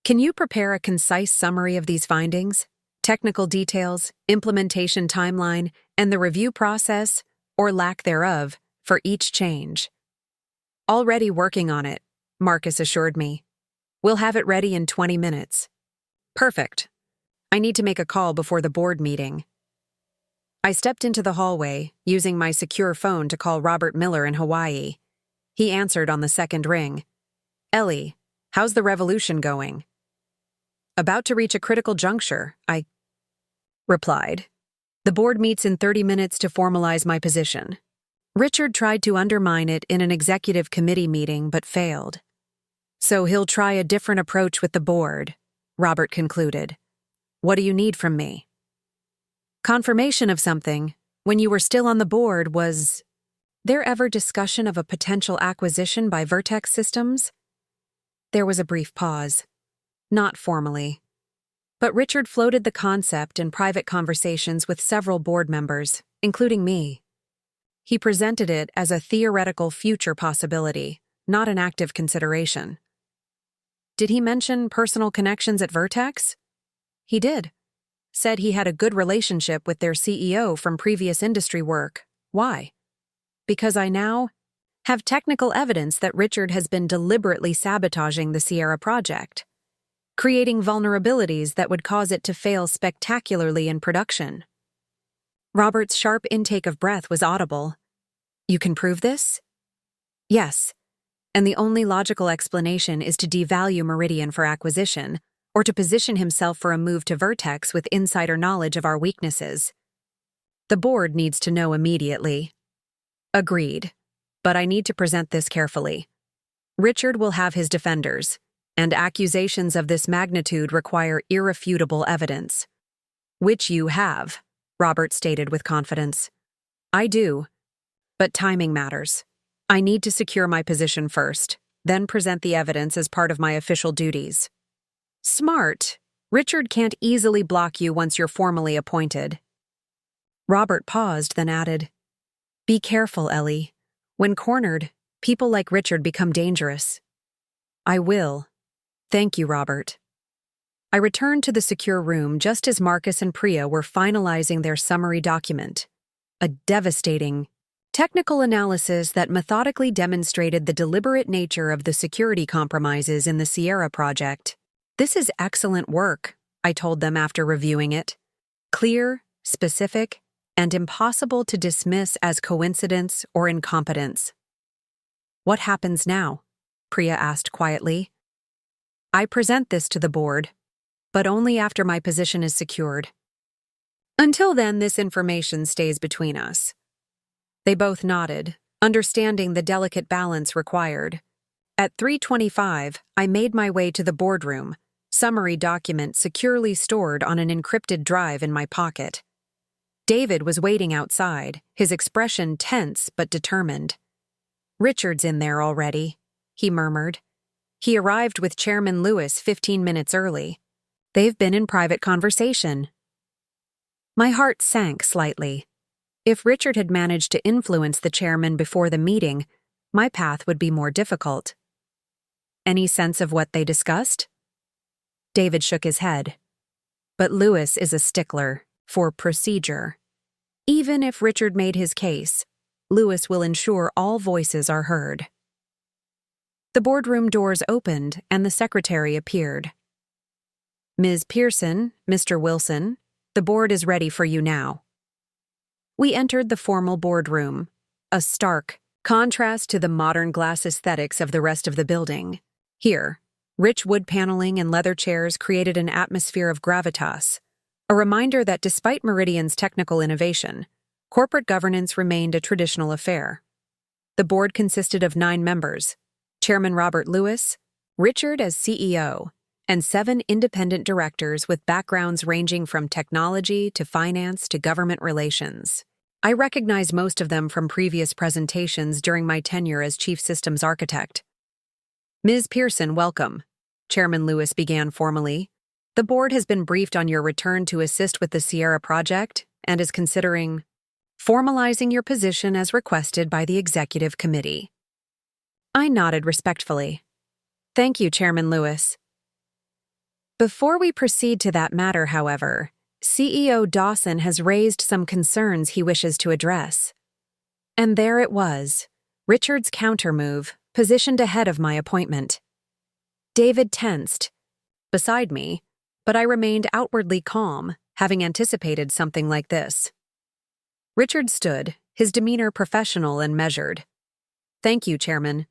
Can you prepare a concise summary of these findings? Technical details, implementation timeline, and the review process, or lack thereof, for each change. Already working on it, Marcus assured me. We'll have it ready in 20 minutes. Perfect. I need to make a call before the board meeting. I stepped into the hallway, using my secure phone to call Robert Miller in Hawaii. He answered on the second ring. Ellie, how's the revolution going? About to reach a critical juncture, I replied. The board meets in 30 minutes to formalize my position. Richard tried to undermine it in an executive committee meeting but failed. So he'll try a different approach with the board, Robert concluded. What do you need from me? Confirmation of something. When you were still on the board, was there ever discussion of a potential acquisition by Vertex Systems? There was a brief pause. Not formally. But Richard floated the concept in private conversations with several board members, including me. He presented it as a theoretical future possibility, not an active consideration. Did he mention personal connections at Vertex? He did. Said he had a good relationship with their CEO from previous industry work. Why? Because I now have technical evidence that Richard has been deliberately sabotaging the Sierra project, creating vulnerabilities that would cause it to fail spectacularly in production. Robert's sharp intake of breath was audible. You can prove this? Yes. And the only logical explanation is to devalue Meridian for acquisition, or to position himself for a move to Vertex with insider knowledge of our weaknesses. The board needs to know immediately. Agreed. But I need to present this carefully. Richard will have his defenders, and accusations of this magnitude require irrefutable evidence. Which you have, Robert stated with confidence. I do. But timing matters. I need to secure my position first, then present the evidence as part of my official duties. Smart. Richard can't easily block you once you're formally appointed. Robert paused, then added, Be careful, Ellie. When cornered, people like Richard become dangerous. I will. Thank you, Robert. I returned to the secure room just as Marcus and Priya were finalizing their summary document. A devastating technical analysis that methodically demonstrated the deliberate nature of the security compromises in the Sierra project. This is excellent work, I told them after reviewing it. Clear, specific, and impossible to dismiss as coincidence or incompetence. What happens now? Priya asked quietly. I present this to the board, but only after my position is secured. Until then, this information stays between us. They both nodded, understanding the delicate balance required. At 3:25, I made my way to the boardroom, summary document securely stored on an encrypted drive in my pocket. David was waiting outside, his expression tense but determined. Richard's in there already, he murmured. He arrived with Chairman Lewis 15 minutes early. They've been in private conversation. My heart sank slightly. If Richard had managed to influence the chairman before the meeting, my path would be more difficult. Any sense of what they discussed? David shook his head. But Lewis is a stickler for procedure. Even if Richard made his case, Lewis will ensure all voices are heard. The boardroom doors opened and the secretary appeared. Ms. Pearson, Mr. Wilson, the board is ready for you now. We entered the formal boardroom, a stark contrast to the modern glass aesthetics of the rest of the building. Here, rich wood paneling and leather chairs created an atmosphere of gravitas, a reminder that despite Meridian's technical innovation, corporate governance remained a traditional affair. The board consisted of 9 members, Chairman Robert Lewis, Richard as CEO, and 7 independent directors with backgrounds ranging from technology to finance to government relations. I recognized most of them from previous presentations during my tenure as Chief Systems Architect. Ms. Pearson, welcome, Chairman Lewis began formally. The board has been briefed on your return to assist with the Sierra project and is considering formalizing your position as requested by the executive committee. I nodded respectfully. Thank you, Chairman Lewis. Before we proceed to that matter, however, CEO Dawson has raised some concerns he wishes to address. And there it was, Richard's countermove, positioned ahead of my appointment. David tensed beside me, but I remained outwardly calm, having anticipated something like this. Richard stood, his demeanor professional and measured. Thank you, Chairman.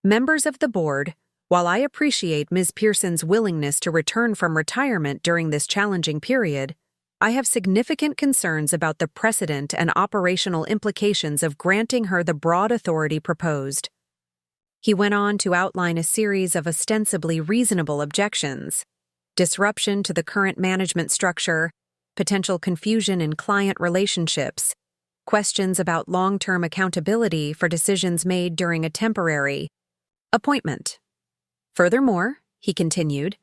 Members of the board, while I appreciate Ms. Pearson's willingness to return from retirement during this challenging period, I have significant concerns about the precedent and operational implications of granting her the broad authority proposed. He went on to outline a series of ostensibly reasonable objections: disruption to the current management structure, potential confusion in client relationships, questions about long-term accountability for decisions made during a temporary appointment. Furthermore, he continued,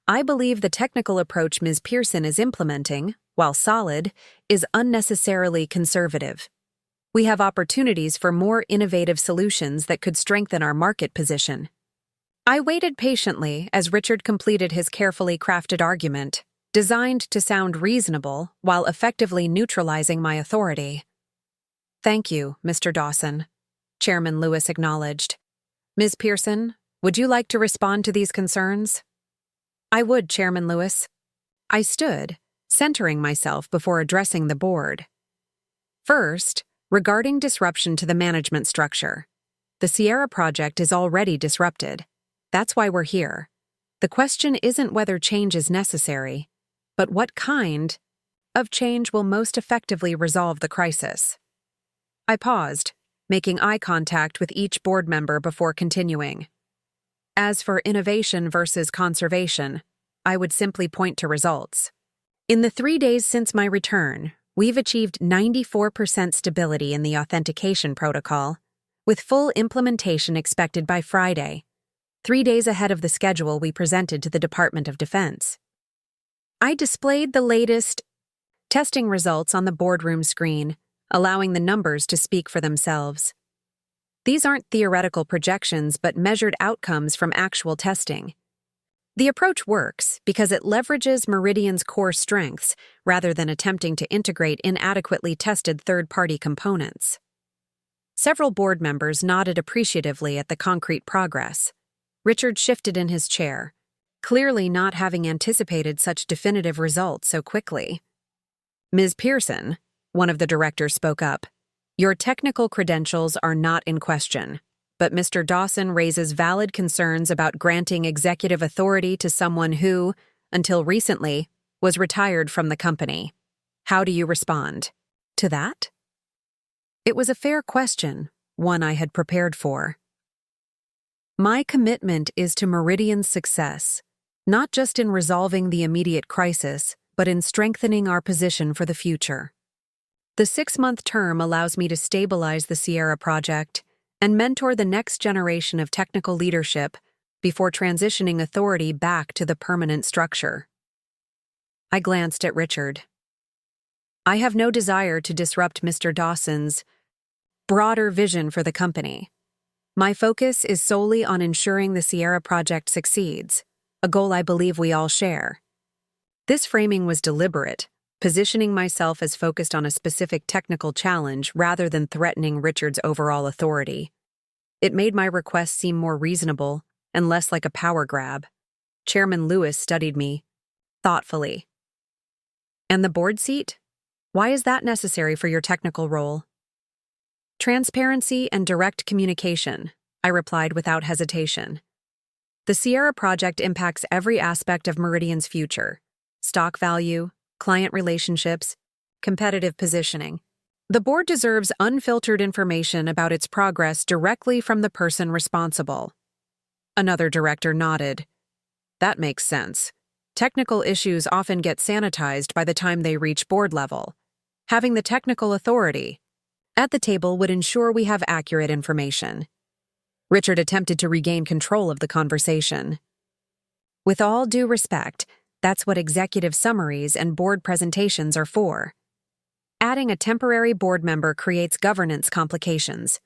I believe the technical approach Ms. Pearson is implementing, while solid, is unnecessarily conservative. We have opportunities for more innovative solutions that could strengthen our market position. I waited patiently as Richard completed his carefully crafted argument, designed to sound reasonable while effectively neutralizing my authority. Thank you, Mr. Dawson, Chairman Lewis acknowledged. Ms. Pearson, would you like to respond to these concerns? I would, Chairman Lewis. I stood, centering myself before addressing the board. First, regarding disruption to the management structure. The Sierra project is already disrupted. That's why we're here. The question isn't whether change is necessary, but what kind of change will most effectively resolve the crisis. I paused, making eye contact with each board member before continuing. As for innovation versus conservation, I would simply point to results. In the 3 days since my return, we've achieved 94% stability in the authentication protocol, with full implementation expected by Friday, 3 days ahead of the schedule we presented to the Department of Defense. I displayed the latest testing results on the boardroom screen, allowing the numbers to speak for themselves. These aren't theoretical projections but measured outcomes from actual testing. The approach works because it leverages Meridian's core strengths rather than attempting to integrate inadequately tested third-party components. Several board members nodded appreciatively at the concrete progress. Richard shifted in his chair, clearly not having anticipated such definitive results so quickly. Ms. Pearson, one of the directors spoke up, your technical credentials are not in question, but Mr. Dawson raises valid concerns about granting executive authority to someone who, until recently, was retired from the company. How do you respond to that? It was a fair question, one I had prepared for. My commitment is to Meridian's success, not just in resolving the immediate crisis, but in strengthening our position for the future. The 6-month term allows me to stabilize the Sierra project and mentor the next generation of technical leadership before transitioning authority back to the permanent structure. I glanced at Richard. I have no desire to disrupt Mr. Dawson's broader vision for the company. My focus is solely on ensuring the Sierra project succeeds, a goal I believe we all share. This framing was deliberate, positioning myself as focused on a specific technical challenge rather than threatening Richard's overall authority. It made my request seem more reasonable and less like a power grab. Chairman Lewis studied me thoughtfully. And the board seat? Why is that necessary for your technical role? Transparency and direct communication, I replied without hesitation. The Sierra project impacts every aspect of Meridian's future: stock value, client relationships, competitive positioning. The board deserves unfiltered information about its progress directly from the person responsible. Another director nodded. That makes sense. Technical issues often get sanitized by the time they reach board level. Having the technical authority at the table would ensure we have accurate information. Richard attempted to regain control of the conversation. With all due respect, That's what executive summaries and board presentations are for. Adding a temporary board member creates governance complications,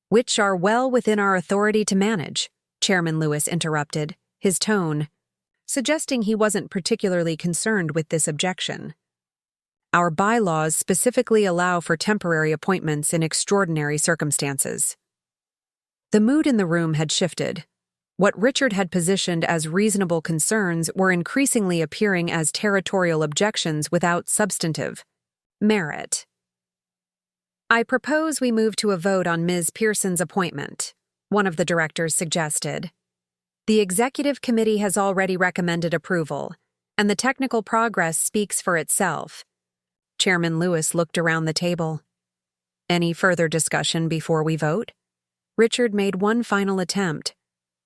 which are well within our authority to manage, Chairman Lewis interrupted, his tone suggesting he wasn't particularly concerned with this objection. Our bylaws specifically allow for temporary appointments in extraordinary circumstances. The mood in the room had shifted. What Richard had positioned as reasonable concerns were increasingly appearing as territorial objections without substantive merit. I propose we move to a vote on Ms. Pearson's appointment, one of the directors suggested. The executive committee has already recommended approval, and the technical progress speaks for itself. Chairman Lewis looked around the table. Any further discussion before we vote? Richard made one final attempt.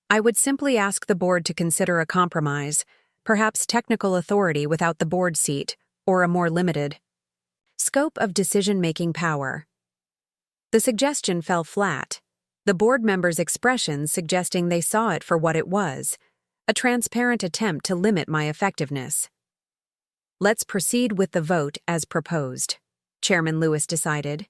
I would simply ask the board to consider a compromise, perhaps technical authority without the board seat, or a more limited scope of decision-making power. The suggestion fell flat, the board members' expressions suggesting they saw it for what it was, a transparent attempt to limit my effectiveness. Let's proceed with the vote as proposed, Chairman Lewis decided.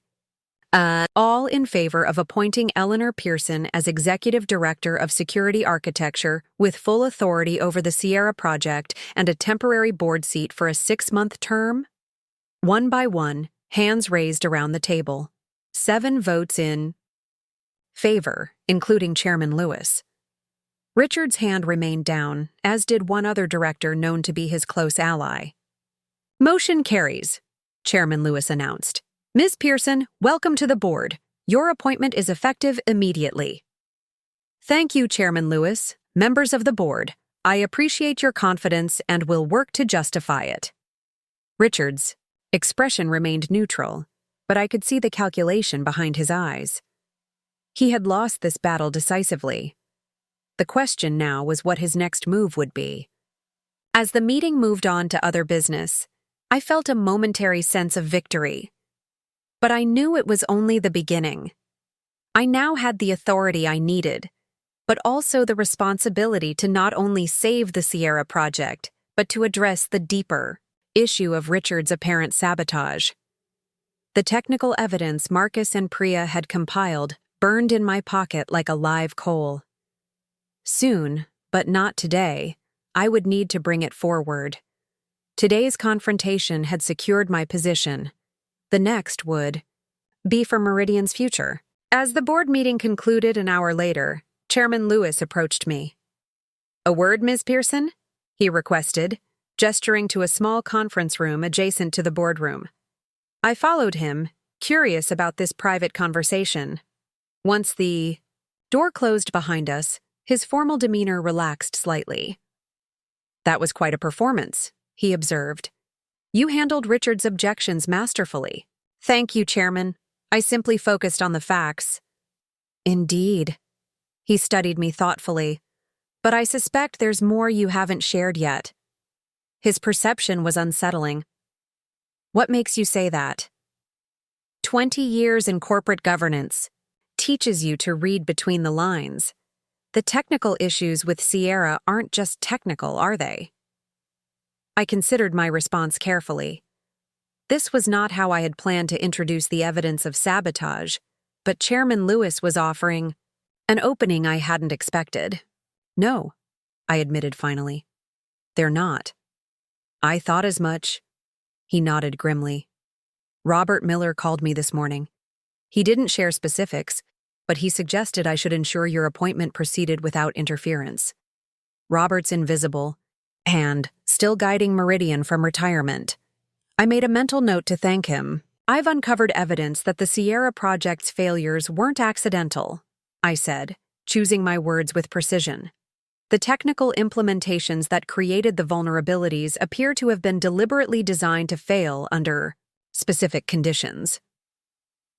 All in favor of appointing Eleanor Pearson as Executive Director of Security Architecture with full authority over the Sierra Project and a temporary board seat for a 6-month term? One by one, hands raised around the table. 7 votes in favor, including Chairman Lewis. Richard's hand remained down, as did one other director known to be his close ally. Motion carries, Chairman Lewis announced. Ms. Pearson, welcome to the board. Your appointment is effective immediately. Thank you, Chairman Lewis. Members of the board, I appreciate your confidence and will work to justify it. Richard's expression remained neutral, but I could see the calculation behind his eyes. He had lost this battle decisively. The question now was what his next move would be. As the meeting moved on to other business, I felt a momentary sense of victory. But I knew it was only the beginning. I now had the authority I needed, but also the responsibility to not only save the Sierra Project, but to address the deeper issue of Richard's apparent sabotage. The technical evidence Marcus and Priya had compiled burned in my pocket like a live coal. Soon, but not today, I would need to bring it forward. Today's confrontation had secured my position. The next would be for Meridian's future. As the board meeting concluded an hour later, Chairman Lewis approached me. A word, Ms. Pearson? He requested, gesturing to a small conference room adjacent to the boardroom. I followed him, curious about this private conversation. Once the door closed behind us, his formal demeanor relaxed slightly. That was quite a performance, he observed. You handled Richard's objections masterfully. Thank you, Chairman. I simply focused on the facts. Indeed. He studied me thoughtfully. But I suspect there's more you haven't shared yet. His perception was unsettling. What makes you say that? 20 years in corporate governance teaches you to read between the lines. The technical issues with Sierra aren't just technical, are they? I considered my response carefully. This was not how I had planned to introduce the evidence of sabotage, but Chairman Lewis was offering an opening I hadn't expected. No, I admitted finally. They're not. I thought as much. He nodded grimly. Robert Miller called me this morning. He didn't share specifics, but he suggested I should ensure your appointment proceeded without interference. Robert's invisible and still guiding Meridian from retirement. I made a mental note to thank him. I've uncovered evidence that the Sierra Project's failures weren't accidental, I said, choosing my words with precision. The technical implementations that created the vulnerabilities appear to have been deliberately designed to fail under specific conditions.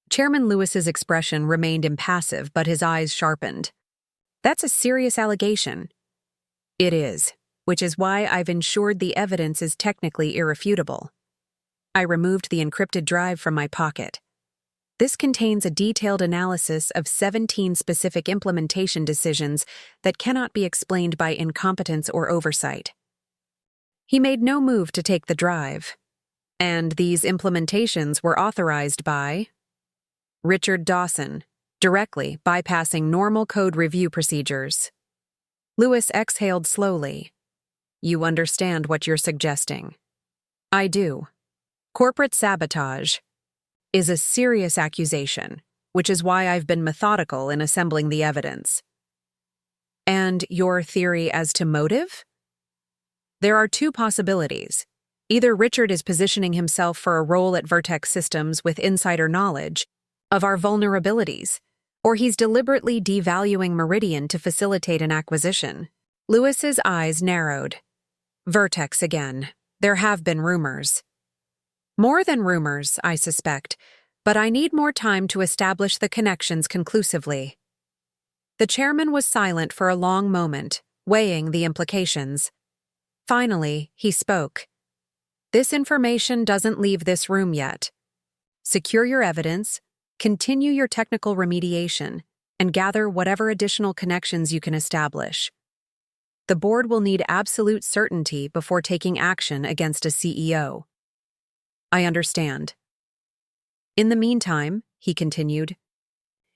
Chairman Lewis's expression remained impassive, but his eyes sharpened. That's a serious allegation. It is, which is why I've ensured the evidence is technically irrefutable. I removed the encrypted drive from my pocket. This contains a detailed analysis of 17 specific implementation decisions that cannot be explained by incompetence or oversight. He made no move to take the drive. And these implementations were authorized by Richard Dawson, directly bypassing normal code review procedures. Lewis exhaled slowly. You understand what you're suggesting. I do. Corporate sabotage is a serious accusation, which is why I've been methodical in assembling the evidence. And your theory as to motive? There are two possibilities. Either Richard is positioning himself for a role at Vertex Systems with insider knowledge of our vulnerabilities, or he's deliberately devaluing Meridian to facilitate an acquisition. Lewis's eyes narrowed. Vertex again. There have been rumors. More than rumors, I suspect, but I need more time to establish the connections conclusively. The chairman was silent for a long moment, weighing the implications. Finally, he spoke. This information doesn't leave this room yet. Secure your evidence, continue your technical remediation, and gather whatever additional connections you can establish. The board will need absolute certainty before taking action against a CEO. I understand. In the meantime, he continued,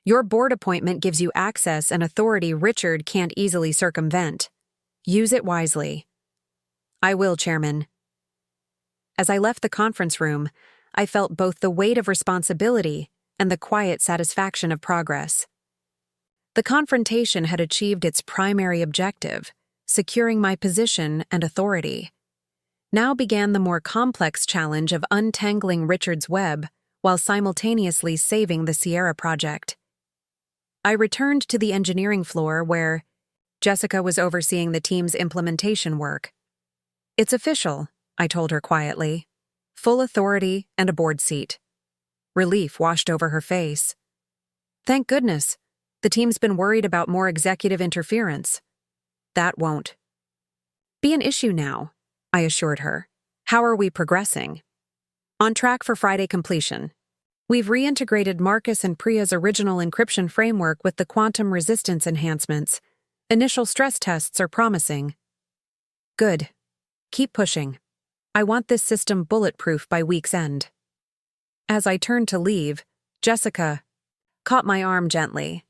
your board appointment gives you access and authority Richard can't easily circumvent. Use it wisely. I will, Chairman. As I left the conference room, I felt both the weight of responsibility and the quiet satisfaction of progress. The confrontation had achieved its primary objective, securing my position and authority. Now began the more complex challenge of untangling Richard's web while simultaneously saving the Sierra project. I returned to the engineering floor where Jessica was overseeing the team's implementation work. It's official, I told her quietly. Full authority and a board seat. Relief washed over her face. Thank goodness. The team's been worried about more executive interference. That won't be an issue now, I assured her. How are we progressing? On track for Friday completion. We've reintegrated Marcus and Priya's original encryption framework with the quantum resistance enhancements. Initial stress tests are promising. Good. Keep pushing. I want this system bulletproof by week's end. As I turned to leave, Jessica caught my arm gently.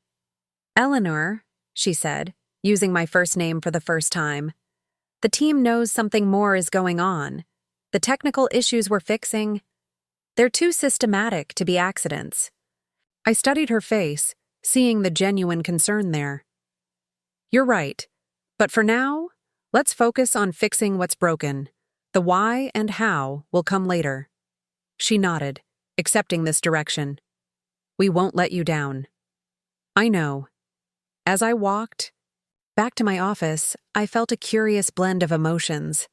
Eleanor, she said, using my first name for the first time. The team knows something more is going on. The technical issues we're fixing, they're too systematic to be accidents. I studied her face, seeing the genuine concern there. You're right, but for now, let's focus on fixing what's broken. The why and how will come later. She nodded, accepting this direction. We won't let you down. I know. As I walked back to my office, I felt a curious blend of emotions.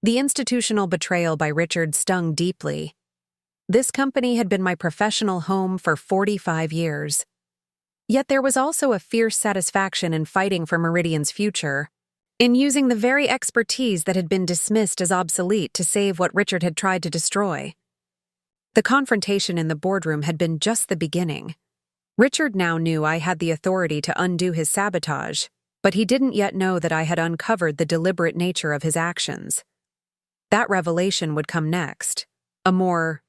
The institutional betrayal by Richard stung deeply. This company had been my professional home for 45 years. Yet there was also a fierce satisfaction in fighting for Meridian's future, in using the very expertise that had been dismissed as obsolete to save what Richard had tried to destroy. The confrontation in the boardroom had been just the beginning. Richard now knew I had the authority to undo his sabotage, but he didn't yet know that I had uncovered the deliberate nature of his actions. That revelation would come next, a more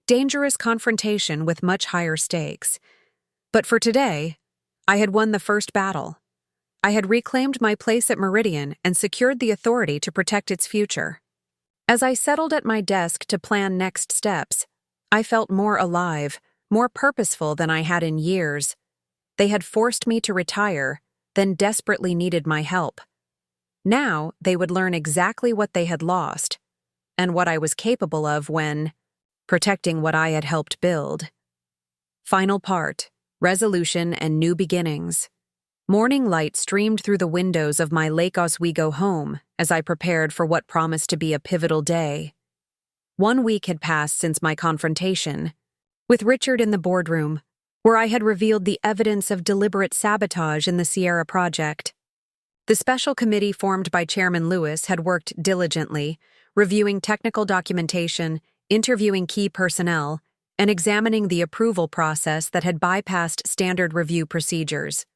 dangerous confrontation with much higher stakes. But for today, I had won the first battle. I had reclaimed my place at Meridian and secured the authority to protect its future. As I settled at my desk to plan next steps, I felt more alive, more purposeful than I had in years. They had forced me to retire, then desperately needed my help. Now they would learn exactly what they had lost, and what I was capable of when protecting what I had helped build. Final part, resolution and new beginnings. Morning light streamed through the windows of my Lake Oswego home as I prepared for what promised to be a pivotal day. 1 week had passed since my confrontation with Richard in the boardroom, where I had revealed the evidence of deliberate sabotage in the Sierra project. The special committee formed by Chairman Lewis had worked diligently, reviewing technical documentation, interviewing key personnel, and examining the approval process that had bypassed standard review procedures.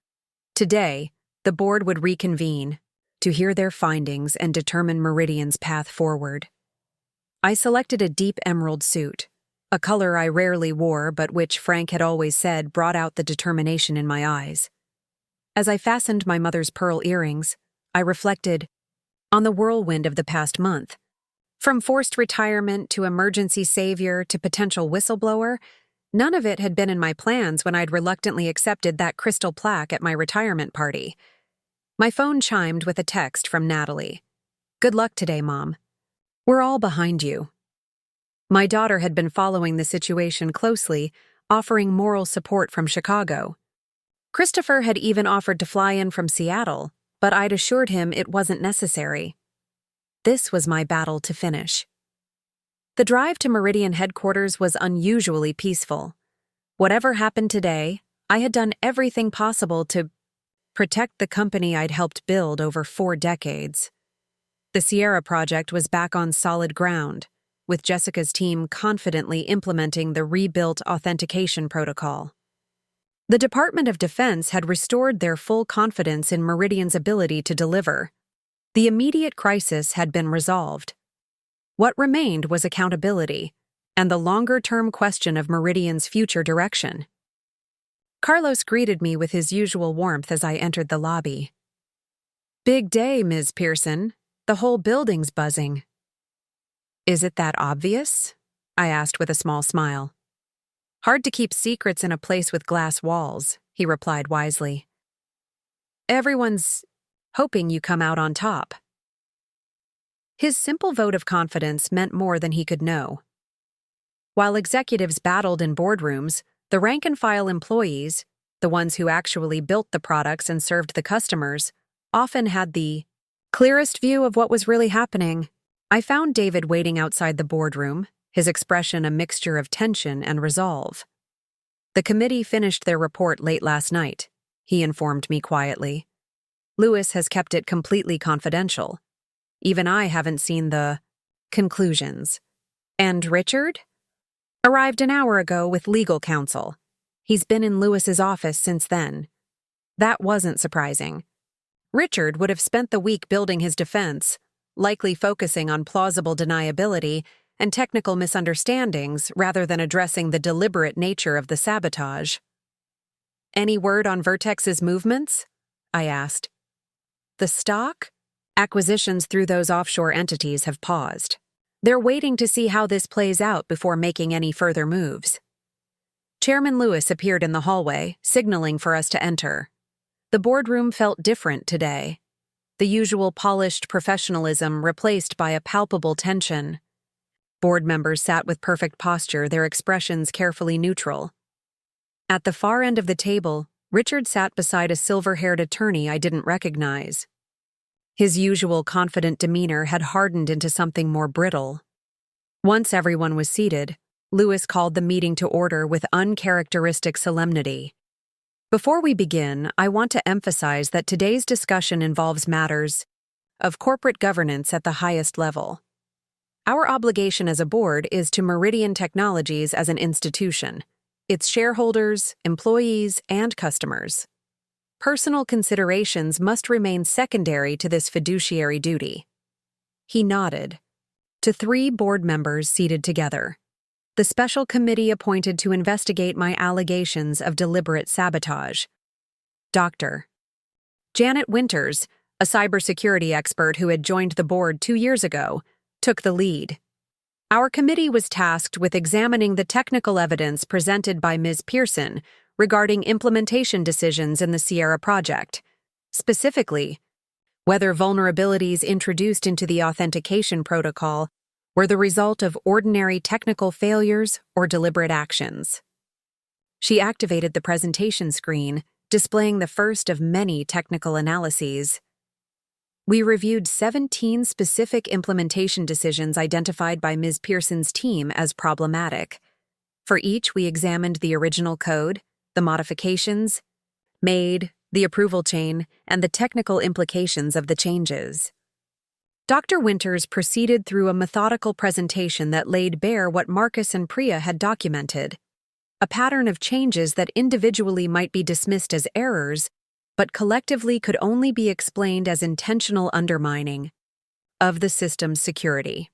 Today, the board would reconvene, to hear their findings and determine Meridian's path forward. I selected a deep emerald suit, a color I rarely wore but which Frank had always said brought out the determination in my eyes. As I fastened my mother's pearl earrings, I reflected on the whirlwind of the past month. From forced retirement to emergency savior to potential whistleblower, none of it had been in my plans when I'd reluctantly accepted that crystal plaque at my retirement party. My phone chimed with a text from Natalie. "Good luck today, Mom. We're all behind you." My daughter had been following the situation closely, offering moral support from Chicago. Christopher had even offered to fly in from Seattle, but I'd assured him it wasn't necessary. This was my battle to finish. The drive to Meridian headquarters was unusually peaceful. Whatever happened today, I had done everything possible to protect the company I'd helped build over 4 decades. The Sierra project was back on solid ground, with Jessica's team confidently implementing the rebuilt authentication protocol. The Department of Defense had restored their full confidence in Meridian's ability to deliver. The immediate crisis had been resolved. What remained was accountability and the longer-term question of Meridian's future direction. Carlos greeted me with his usual warmth as I entered the lobby. "Big day, Ms. Pearson. The whole building's buzzing." "Is it that obvious?" I asked with a small smile. "Hard to keep secrets in a place with glass walls," he replied wisely. "Everyone's hoping you come out on top." His simple vote of confidence meant more than he could know. While executives battled in boardrooms, the rank-and-file employees, the ones who actually built the products and served the customers, often had the clearest view of what was really happening. I found David waiting outside the boardroom, his expression a mixture of tension and resolve. "The committee finished their report late last night," he informed me quietly. "Lewis has kept it completely confidential. Even I haven't seen the conclusions." "And Richard?" "Arrived an hour ago with legal counsel. He's been in Lewis's office since then." That wasn't surprising. Richard would have spent the week building his defense, likely focusing on plausible deniability and technical misunderstandings rather than addressing the deliberate nature of the sabotage. "Any word on Vertex's movements?" I asked. "The stock? Acquisitions through those offshore entities have paused. They're waiting to see how this plays out before making any further moves." Chairman Lewis appeared in the hallway, signaling for us to enter. The boardroom felt different today. The usual polished professionalism replaced by a palpable tension. Board members sat with perfect posture, their expressions carefully neutral. At the far end of the table, Richard sat beside a silver-haired attorney I didn't recognize. His usual confident demeanor had hardened into something more brittle. Once everyone was seated, Lewis called the meeting to order with uncharacteristic solemnity. "Before we begin, I want to emphasize that today's discussion involves matters of corporate governance at the highest level. Our obligation as a board is to Meridian Technologies as an institution, its shareholders, employees, and customers. Personal considerations must remain secondary to this fiduciary duty." He nodded. To 3 board members seated together. The special committee appointed to investigate my allegations of deliberate sabotage. Dr. Janet Winters, a cybersecurity expert who had joined the board 2 years ago, took the lead. Our committee was tasked with examining the technical evidence presented by Ms. Pearson regarding implementation decisions in the Sierra project. Specifically, whether vulnerabilities introduced into the authentication protocol were the result of ordinary technical failures or deliberate actions. She activated the presentation screen, displaying the first of many technical analyses. We reviewed 17 specific implementation decisions identified by Ms. Pearson's team as problematic. For each, we examined the original code, the modifications made, the approval chain, and the technical implications of the changes. Dr. Winters proceeded through a methodical presentation that laid bare what Marcus and Priya had documented, a pattern of changes that individually might be dismissed as errors, but collectively could only be explained as intentional undermining of the system's security.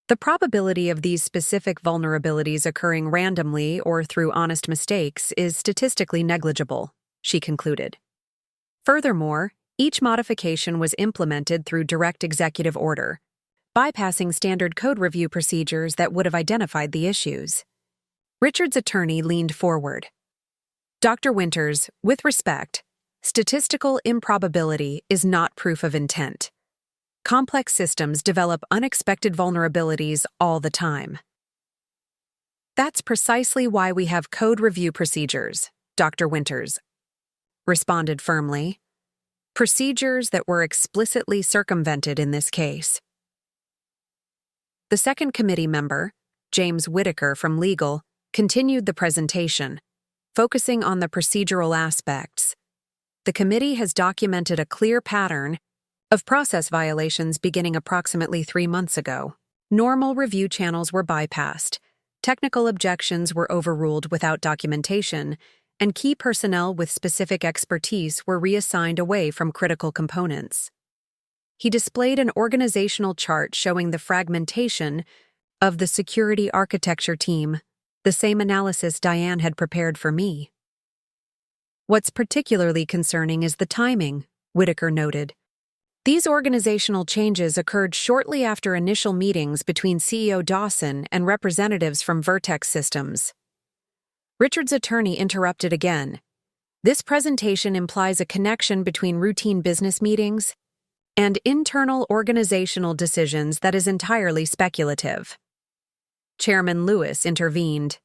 The probability of these specific vulnerabilities occurring randomly or through honest mistakes is statistically negligible, she concluded. Furthermore, each modification was implemented through direct executive order, bypassing standard code review procedures that would have identified the issues. Richard's attorney leaned forward. Dr. Winters, with respect, statistical improbability is not proof of intent. Complex systems develop unexpected vulnerabilities all the time. That's precisely why we have code review procedures, Dr. Winters responded firmly. Procedures that were explicitly circumvented in this case. The second committee member, James Whitaker from Legal, continued the presentation, focusing on the procedural aspects. The committee has documented a clear pattern of process violations beginning approximately 3 months ago. Normal review channels were bypassed, technical objections were overruled without documentation, and key personnel with specific expertise were reassigned away from critical components. He displayed an organizational chart showing the fragmentation of the security architecture team, the same analysis Diane had prepared for me. What's particularly concerning is the timing, Whitaker noted. These organizational changes occurred shortly after initial meetings between CEO Dawson and representatives from Vertex Systems. Richard's attorney interrupted again. This presentation implies a connection between routine business meetings and internal organizational decisions that is entirely speculative. Chairman Lewis intervened.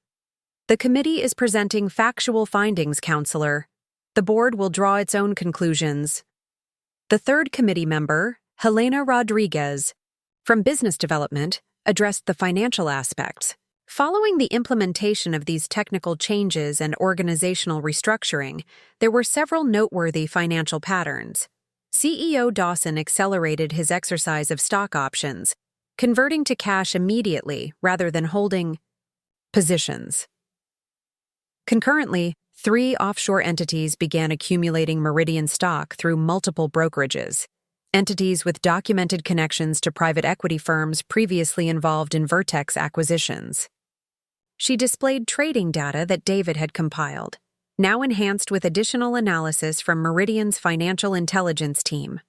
The committee is presenting factual findings, Counselor. The board will draw its own conclusions. The third committee member, Helena Rodriguez, from Business Development, addressed the financial aspects. Following the implementation of these technical changes and organizational restructuring, there were several noteworthy financial patterns. CEO Dawson accelerated his exercise of stock options, converting to cash immediately rather than holding positions. Concurrently, 3 offshore entities began accumulating Meridian stock through multiple brokerages. Entities with documented connections to private equity firms previously involved in Vertex acquisitions. She displayed trading data that David had compiled, now enhanced with additional analysis from Meridian's financial intelligence team.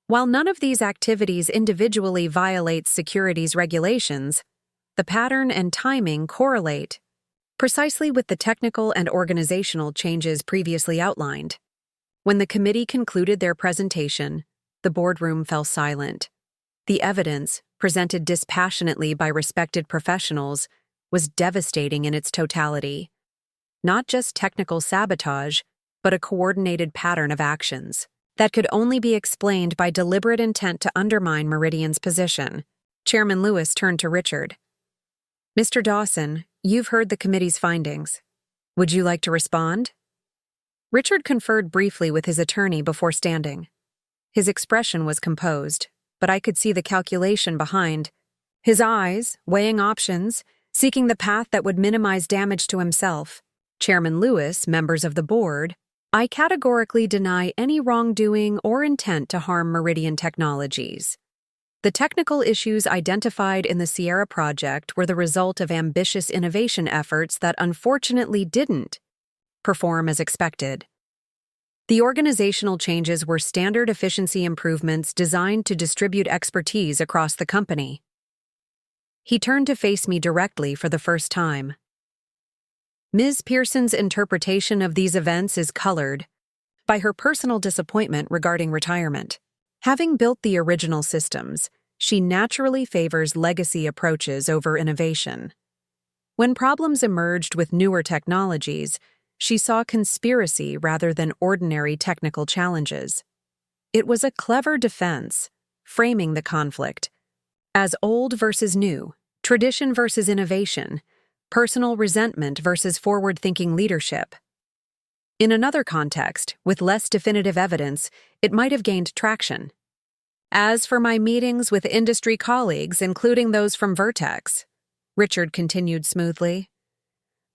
While none of these activities individually violates securities regulations, the pattern and timing correlate precisely with the technical and organizational changes previously outlined. When the committee concluded their presentation, the boardroom fell silent. The evidence, presented dispassionately by respected professionals, was devastating in its totality. Not just technical sabotage, but a coordinated pattern of actions that could only be explained by deliberate intent to undermine Meridian's position. Chairman Lewis turned to Richard. Mr. Dawson, you've heard the committee's findings. Would you like to respond? Richard conferred briefly with his attorney before standing. His expression was composed, but I could see the calculation behind. His eyes, weighing options, seeking the path that would minimize damage to himself. Chairman Lewis, members of the board, I categorically deny any wrongdoing or intent to harm Meridian Technologies. The technical issues identified in the Sierra project were the result of ambitious innovation efforts that unfortunately didn't perform as expected. The organizational changes were standard efficiency improvements designed to distribute expertise across the company. He turned to face me directly for the first time. Ms. Pearson's interpretation of these events is colored by her personal disappointment regarding retirement. Having built the original systems, she naturally favors legacy approaches over innovation. When problems emerged with newer technologies, she saw conspiracy rather than ordinary technical challenges. It was a clever defense, framing the conflict as old versus new, tradition versus innovation, personal resentment versus forward-thinking leadership. In another context, with less definitive evidence, it might have gained traction. As for my meetings with industry colleagues, including those from Vertex, Richard continued smoothly,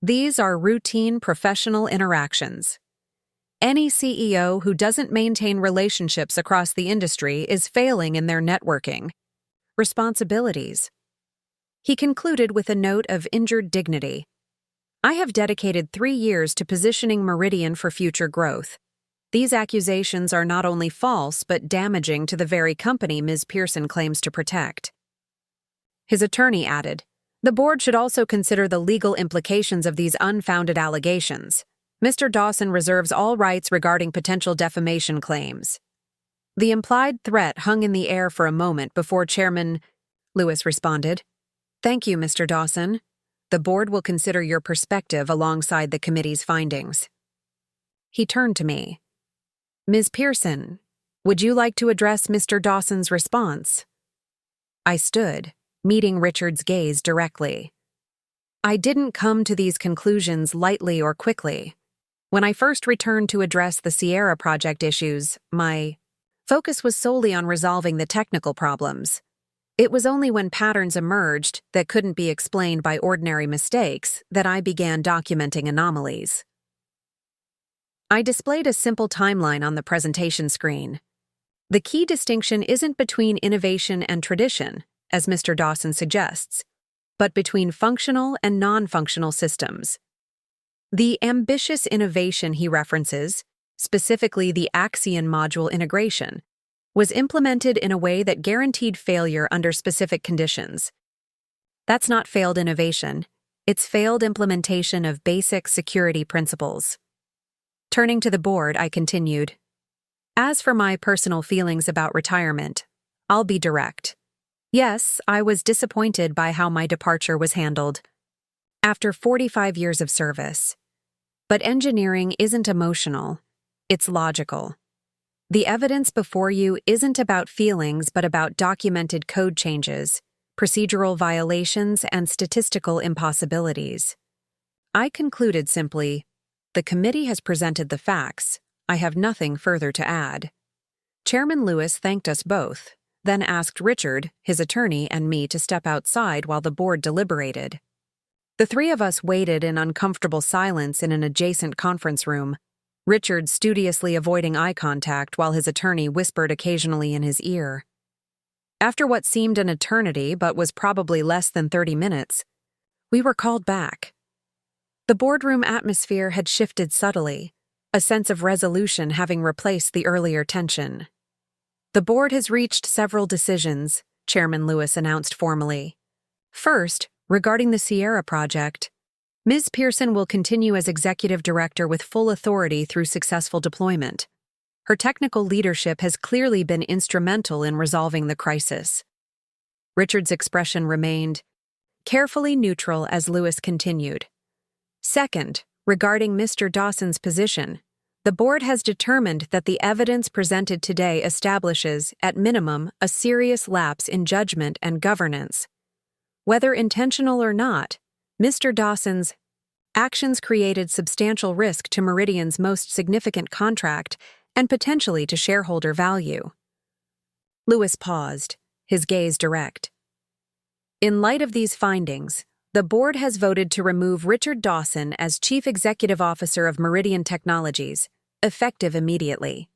these are routine professional interactions. Any CEO who doesn't maintain relationships across the industry is failing in their networking responsibilities. He concluded with a note of injured dignity. I have dedicated 3 years to positioning Meridian for future growth. These accusations are not only false but damaging to the very company Ms. Pearson claims to protect. His attorney added, "The board should also consider the legal implications of these unfounded allegations. Mr. Dawson reserves all rights regarding potential defamation claims." The implied threat hung in the air for a moment before Chairman Lewis responded, "Thank you, Mr. Dawson. The board will consider your perspective alongside the committee's findings." He turned to me. "Ms. Pearson, would you like to address Mr. Dawson's response?" I stood, meeting Richard's gaze directly. I didn't come to these conclusions lightly or quickly. When I first returned to address the Sierra Project issues, my focus was solely on resolving the technical problems. It was only when patterns emerged that couldn't be explained by ordinary mistakes that I began documenting anomalies. I displayed a simple timeline on the presentation screen. The key distinction isn't between innovation and tradition, as Mr. Dawson suggests, but between functional and non-functional systems. The ambitious innovation he references, specifically the Axion module integration, was implemented in a way that guaranteed failure under specific conditions. That's not failed innovation, it's failed implementation of basic security principles. Turning to the board, I continued, "As for my personal feelings about retirement, I'll be direct. Yes, I was disappointed by how my departure was handled. After 45 years of service. But engineering isn't emotional, it's logical. The evidence before you isn't about feelings but about documented code changes, procedural violations, and statistical impossibilities. I concluded simply, the committee has presented the facts, I have nothing further to add." Chairman Lewis thanked us both, then asked Richard, his attorney, and me to step outside while the board deliberated. The three of us waited in uncomfortable silence in an adjacent conference room, Richard studiously avoiding eye contact while his attorney whispered occasionally in his ear. After what seemed an eternity but was probably less than 30 minutes, we were called back. The boardroom atmosphere had shifted subtly, a sense of resolution having replaced the earlier tension. "The board has reached several decisions," Chairman Lewis announced formally. "First, regarding the Sierra Project, Ms. Pearson will continue as executive director with full authority through successful deployment. Her technical leadership has clearly been instrumental in resolving the crisis." Richard's expression remained carefully neutral as Lewis continued. "Second, regarding Mr. Dawson's position, the board has determined that the evidence presented today establishes, at minimum, a serious lapse in judgment and governance. Whether intentional or not, Mr. Dawson's actions created substantial risk to Meridian's most significant contract and potentially to shareholder value." Lewis paused, his gaze direct. "In light of these findings, the board has voted to remove Richard Dawson as Chief Executive Officer of Meridian Technologies, effective immediately."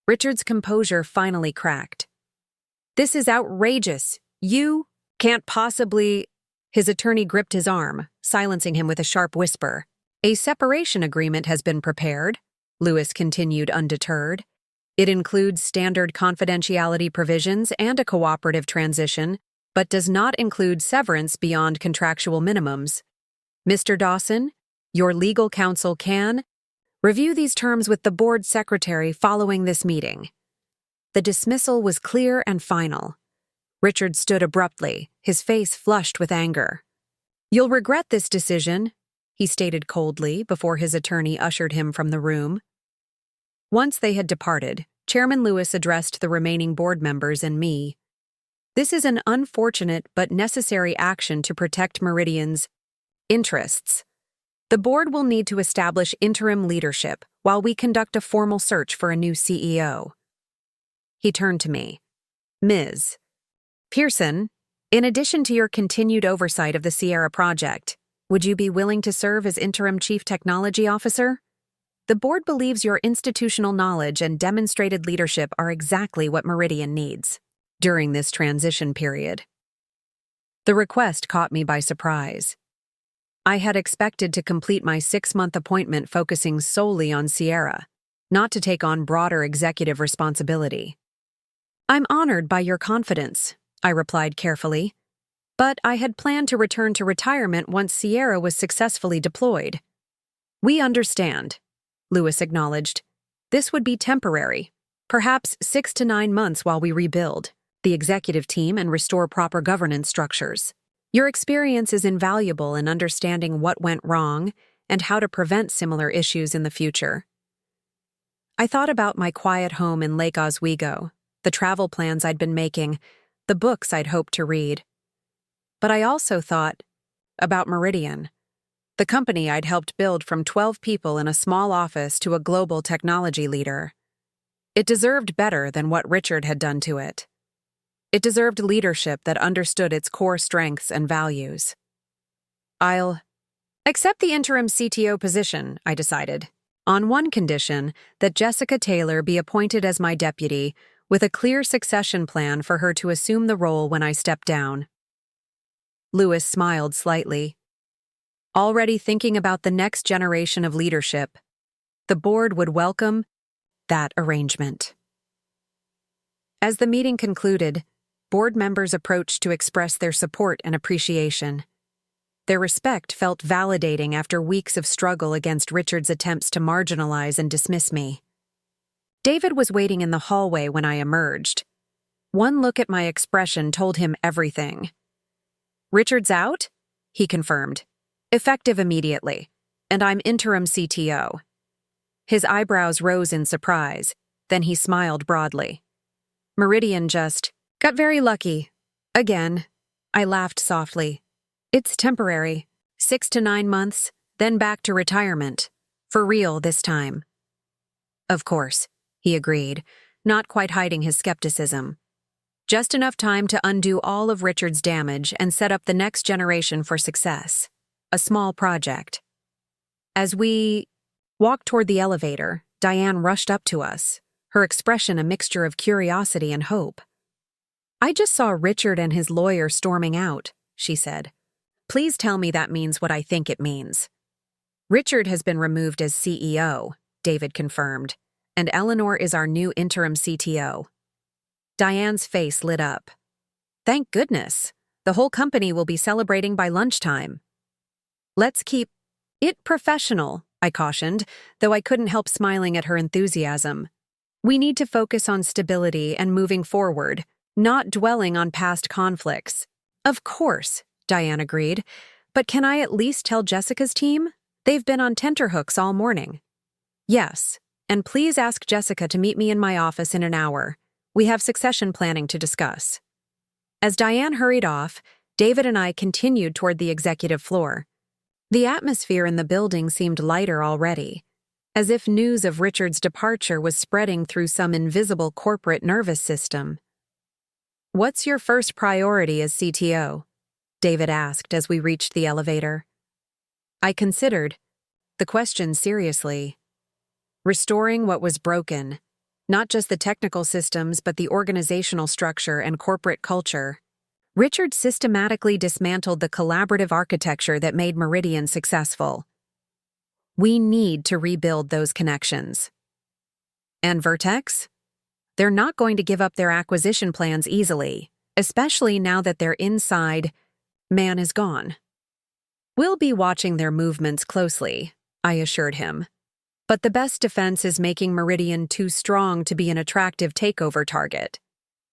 Richard's composure finally cracked. "This is outrageous. You can't possibly—" His attorney gripped his arm, silencing him with a sharp whisper. "A separation agreement has been prepared," Lewis continued undeterred. "It includes standard confidentiality provisions and a cooperative transition, but does not include severance beyond contractual minimums. Mr. Dawson, your legal counsel can review these terms with the board secretary following this meeting." The dismissal was clear and final. Richard stood abruptly, his face flushed with anger. "You'll regret this decision," he stated coldly before his attorney ushered him from the room. Once they had departed, Chairman Lewis addressed the remaining board members and me. "This is an unfortunate but necessary action to protect Meridian's interests. The board will need to establish interim leadership while we conduct a formal search for a new CEO." He turned to me. "Ms. Pearson, in addition to your continued oversight of the Sierra Project, would you be willing to serve as interim Chief Technology Officer?" The board believes your institutional knowledge and demonstrated leadership are exactly what Meridian needs during this transition period. The request caught me by surprise. I had expected to complete my 6-month appointment focusing solely on Sierra, not to take on broader executive responsibility. "I'm honored by your confidence," I replied carefully, "but I had planned to return to retirement once Sierra was successfully deployed." "We understand," Lewis acknowledged. "This would be temporary, perhaps 6 to 9 months while we rebuild the executive team and restore proper governance structures. Your experience is invaluable in understanding what went wrong and how to prevent similar issues in the future." I thought about my quiet home in Lake Oswego, the travel plans I'd been making, the books I'd hoped to read. But I also thought about Meridian, the company I'd helped build from 12 people in a small office to a global technology leader. It deserved better than what Richard had done to it. It deserved leadership that understood its core strengths and values. "I'll accept the interim CTO position," I decided, on one condition, that Jessica Taylor be appointed as my deputy, with a clear succession plan for her to assume the role when I step down. Lewis smiled slightly. Already thinking about the next generation of leadership, the board would welcome that arrangement. As the meeting concluded, board members approached to express their support and appreciation. Their respect felt validating after weeks of struggle against Richard's attempts to marginalize and dismiss me. David was waiting in the hallway when I emerged. One look at my expression told him everything. "Richard's out?" he confirmed. "Effective immediately, and I'm interim CTO." His eyebrows rose in surprise, then he smiled broadly. "Meridian just got very lucky. Again." I laughed softly. "It's temporary. 6 to 9 months, then back to retirement. For real this time." "Of course," he agreed, not quite hiding his skepticism. "Just enough time to undo all of Richard's damage and set up the next generation for success. A small project." As we walked toward the elevator, Diane rushed up to us, her expression a mixture of curiosity and hope. "I just saw Richard and his lawyer storming out," she said. "Please tell me that means what I think it means." "Richard has been removed as CEO," David confirmed, "and Eleanor is our new interim CTO." Diane's face lit up. "Thank goodness. The whole company will be celebrating by lunchtime." "Let's keep it professional," I cautioned, though I couldn't help smiling at her enthusiasm. "We need to focus on stability and moving forward, not dwelling on past conflicts." "Of course," Diane agreed, "but can I at least tell Jessica's team? They've been on tenterhooks all morning." "Yes, and please ask Jessica to meet me in my office in an hour. We have succession planning to discuss." As Diane hurried off, David and I continued toward the executive floor. The atmosphere in the building seemed lighter already, as if news of Richard's departure was spreading through some invisible corporate nervous system. "What's your first priority as CTO?" David asked as we reached the elevator. I considered the question seriously. Restoring what was broken, not just the technical systems but the organizational structure and corporate culture. Richard systematically dismantled the collaborative architecture that made Meridian successful. We need to rebuild those connections. And Vertex? They're not going to give up their acquisition plans easily, especially now that their inside man is gone. "We'll be watching their movements closely," I assured him. "But the best defense is making Meridian too strong to be an attractive takeover target.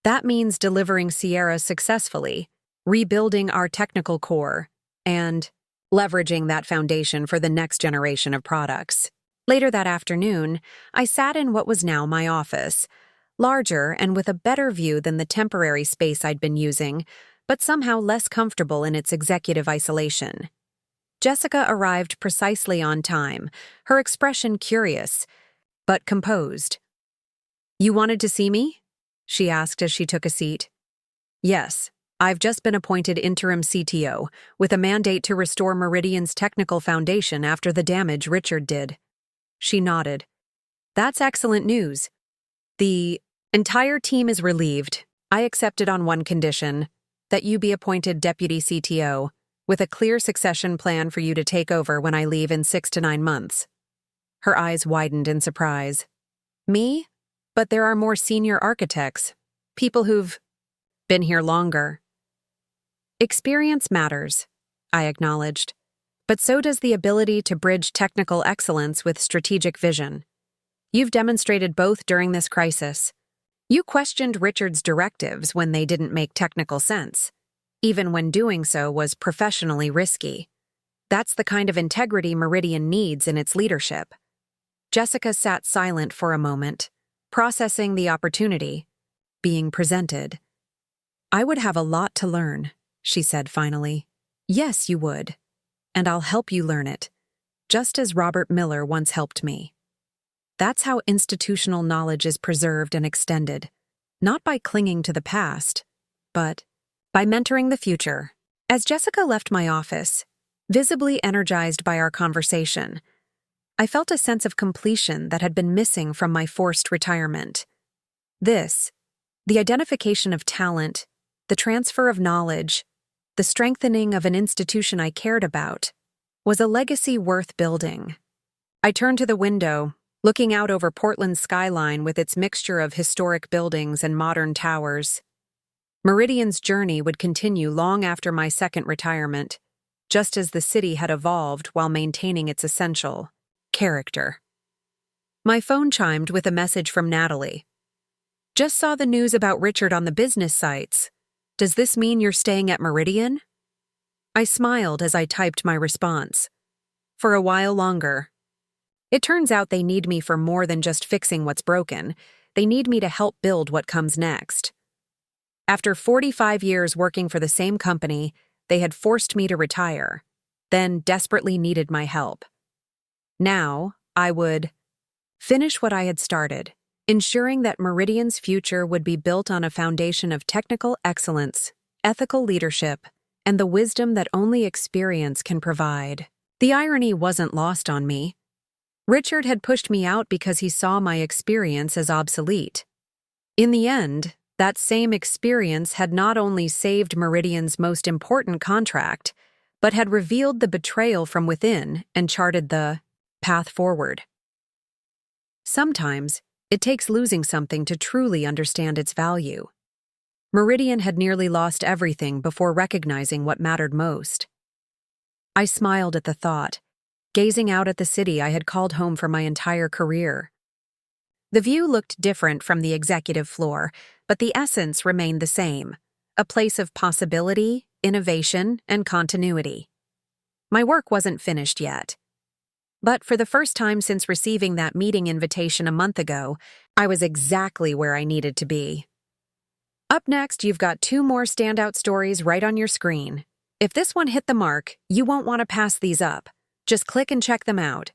That means delivering Sierra successfully, rebuilding our technical core, and leveraging that foundation for the next generation of products." Later that afternoon, I sat in what was now my office, larger and with a better view than the temporary space I'd been using, but somehow less comfortable in its executive isolation. Jessica arrived precisely on time, her expression curious, but composed. "You wanted to see me?" she asked as she took a seat. "Yes, I've just been appointed interim CTO, with a mandate to restore Meridian's technical foundation after the damage Richard did." She nodded. That's excellent news. The entire team is relieved. I accepted on one condition, that you be appointed deputy CTO, with a clear succession plan for you to take over when I leave in 6 to 9 months. Her eyes widened in surprise. Me? But there are more senior architects, people who've been here longer. Experience matters, I acknowledged, but so does the ability to bridge technical excellence with strategic vision. You've demonstrated both during this crisis. You questioned Richard's directives when they didn't make technical sense, even when doing so was professionally risky. That's the kind of integrity Meridian needs in its leadership. Jessica sat silent for a moment, processing the opportunity being presented. I would have a lot to learn, she said finally. Yes, you would. And I'll help you learn it, just as Robert Miller once helped me. That's how institutional knowledge is preserved and extended, not by clinging to the past, but by mentoring the future. As Jessica left my office, visibly energized by our conversation, I felt a sense of completion that had been missing from my forced retirement. This, the identification of talent, the transfer of knowledge, the strengthening of an institution I cared about, was a legacy worth building. I turned to the window, looking out over Portland's skyline with its mixture of historic buildings and modern towers. Meridian's journey would continue long after my second retirement, just as the city had evolved while maintaining its essential character. My phone chimed with a message from Natalie. Just saw the news about Richard on the business sites. Does this mean you're staying at Meridian? I smiled as I typed my response. For a while longer. It turns out they need me for more than just fixing what's broken. They need me to help build what comes next. After 45 years working for the same company, they had forced me to retire, then desperately needed my help. Now, I would finish what I had started, ensuring that Meridian's future would be built on a foundation of technical excellence, ethical leadership, and the wisdom that only experience can provide. The irony wasn't lost on me. Richard had pushed me out because he saw my experience as obsolete. In the end, that same experience had not only saved Meridian's most important contract, but had revealed the betrayal from within and charted the path forward. Sometimes, it takes losing something to truly understand its value. Meridian had nearly lost everything before recognizing what mattered most. I smiled at the thought, gazing out at the city I had called home for my entire career. The view looked different from the executive floor, but the essence remained the same, a place of possibility, innovation, and continuity. My work wasn't finished yet. But for the first time since receiving that meeting invitation a month ago, I was exactly where I needed to be. Up next, you've got 2 more standout stories right on your screen. If this one hit the mark, you won't want to pass these up. Just click and check them out.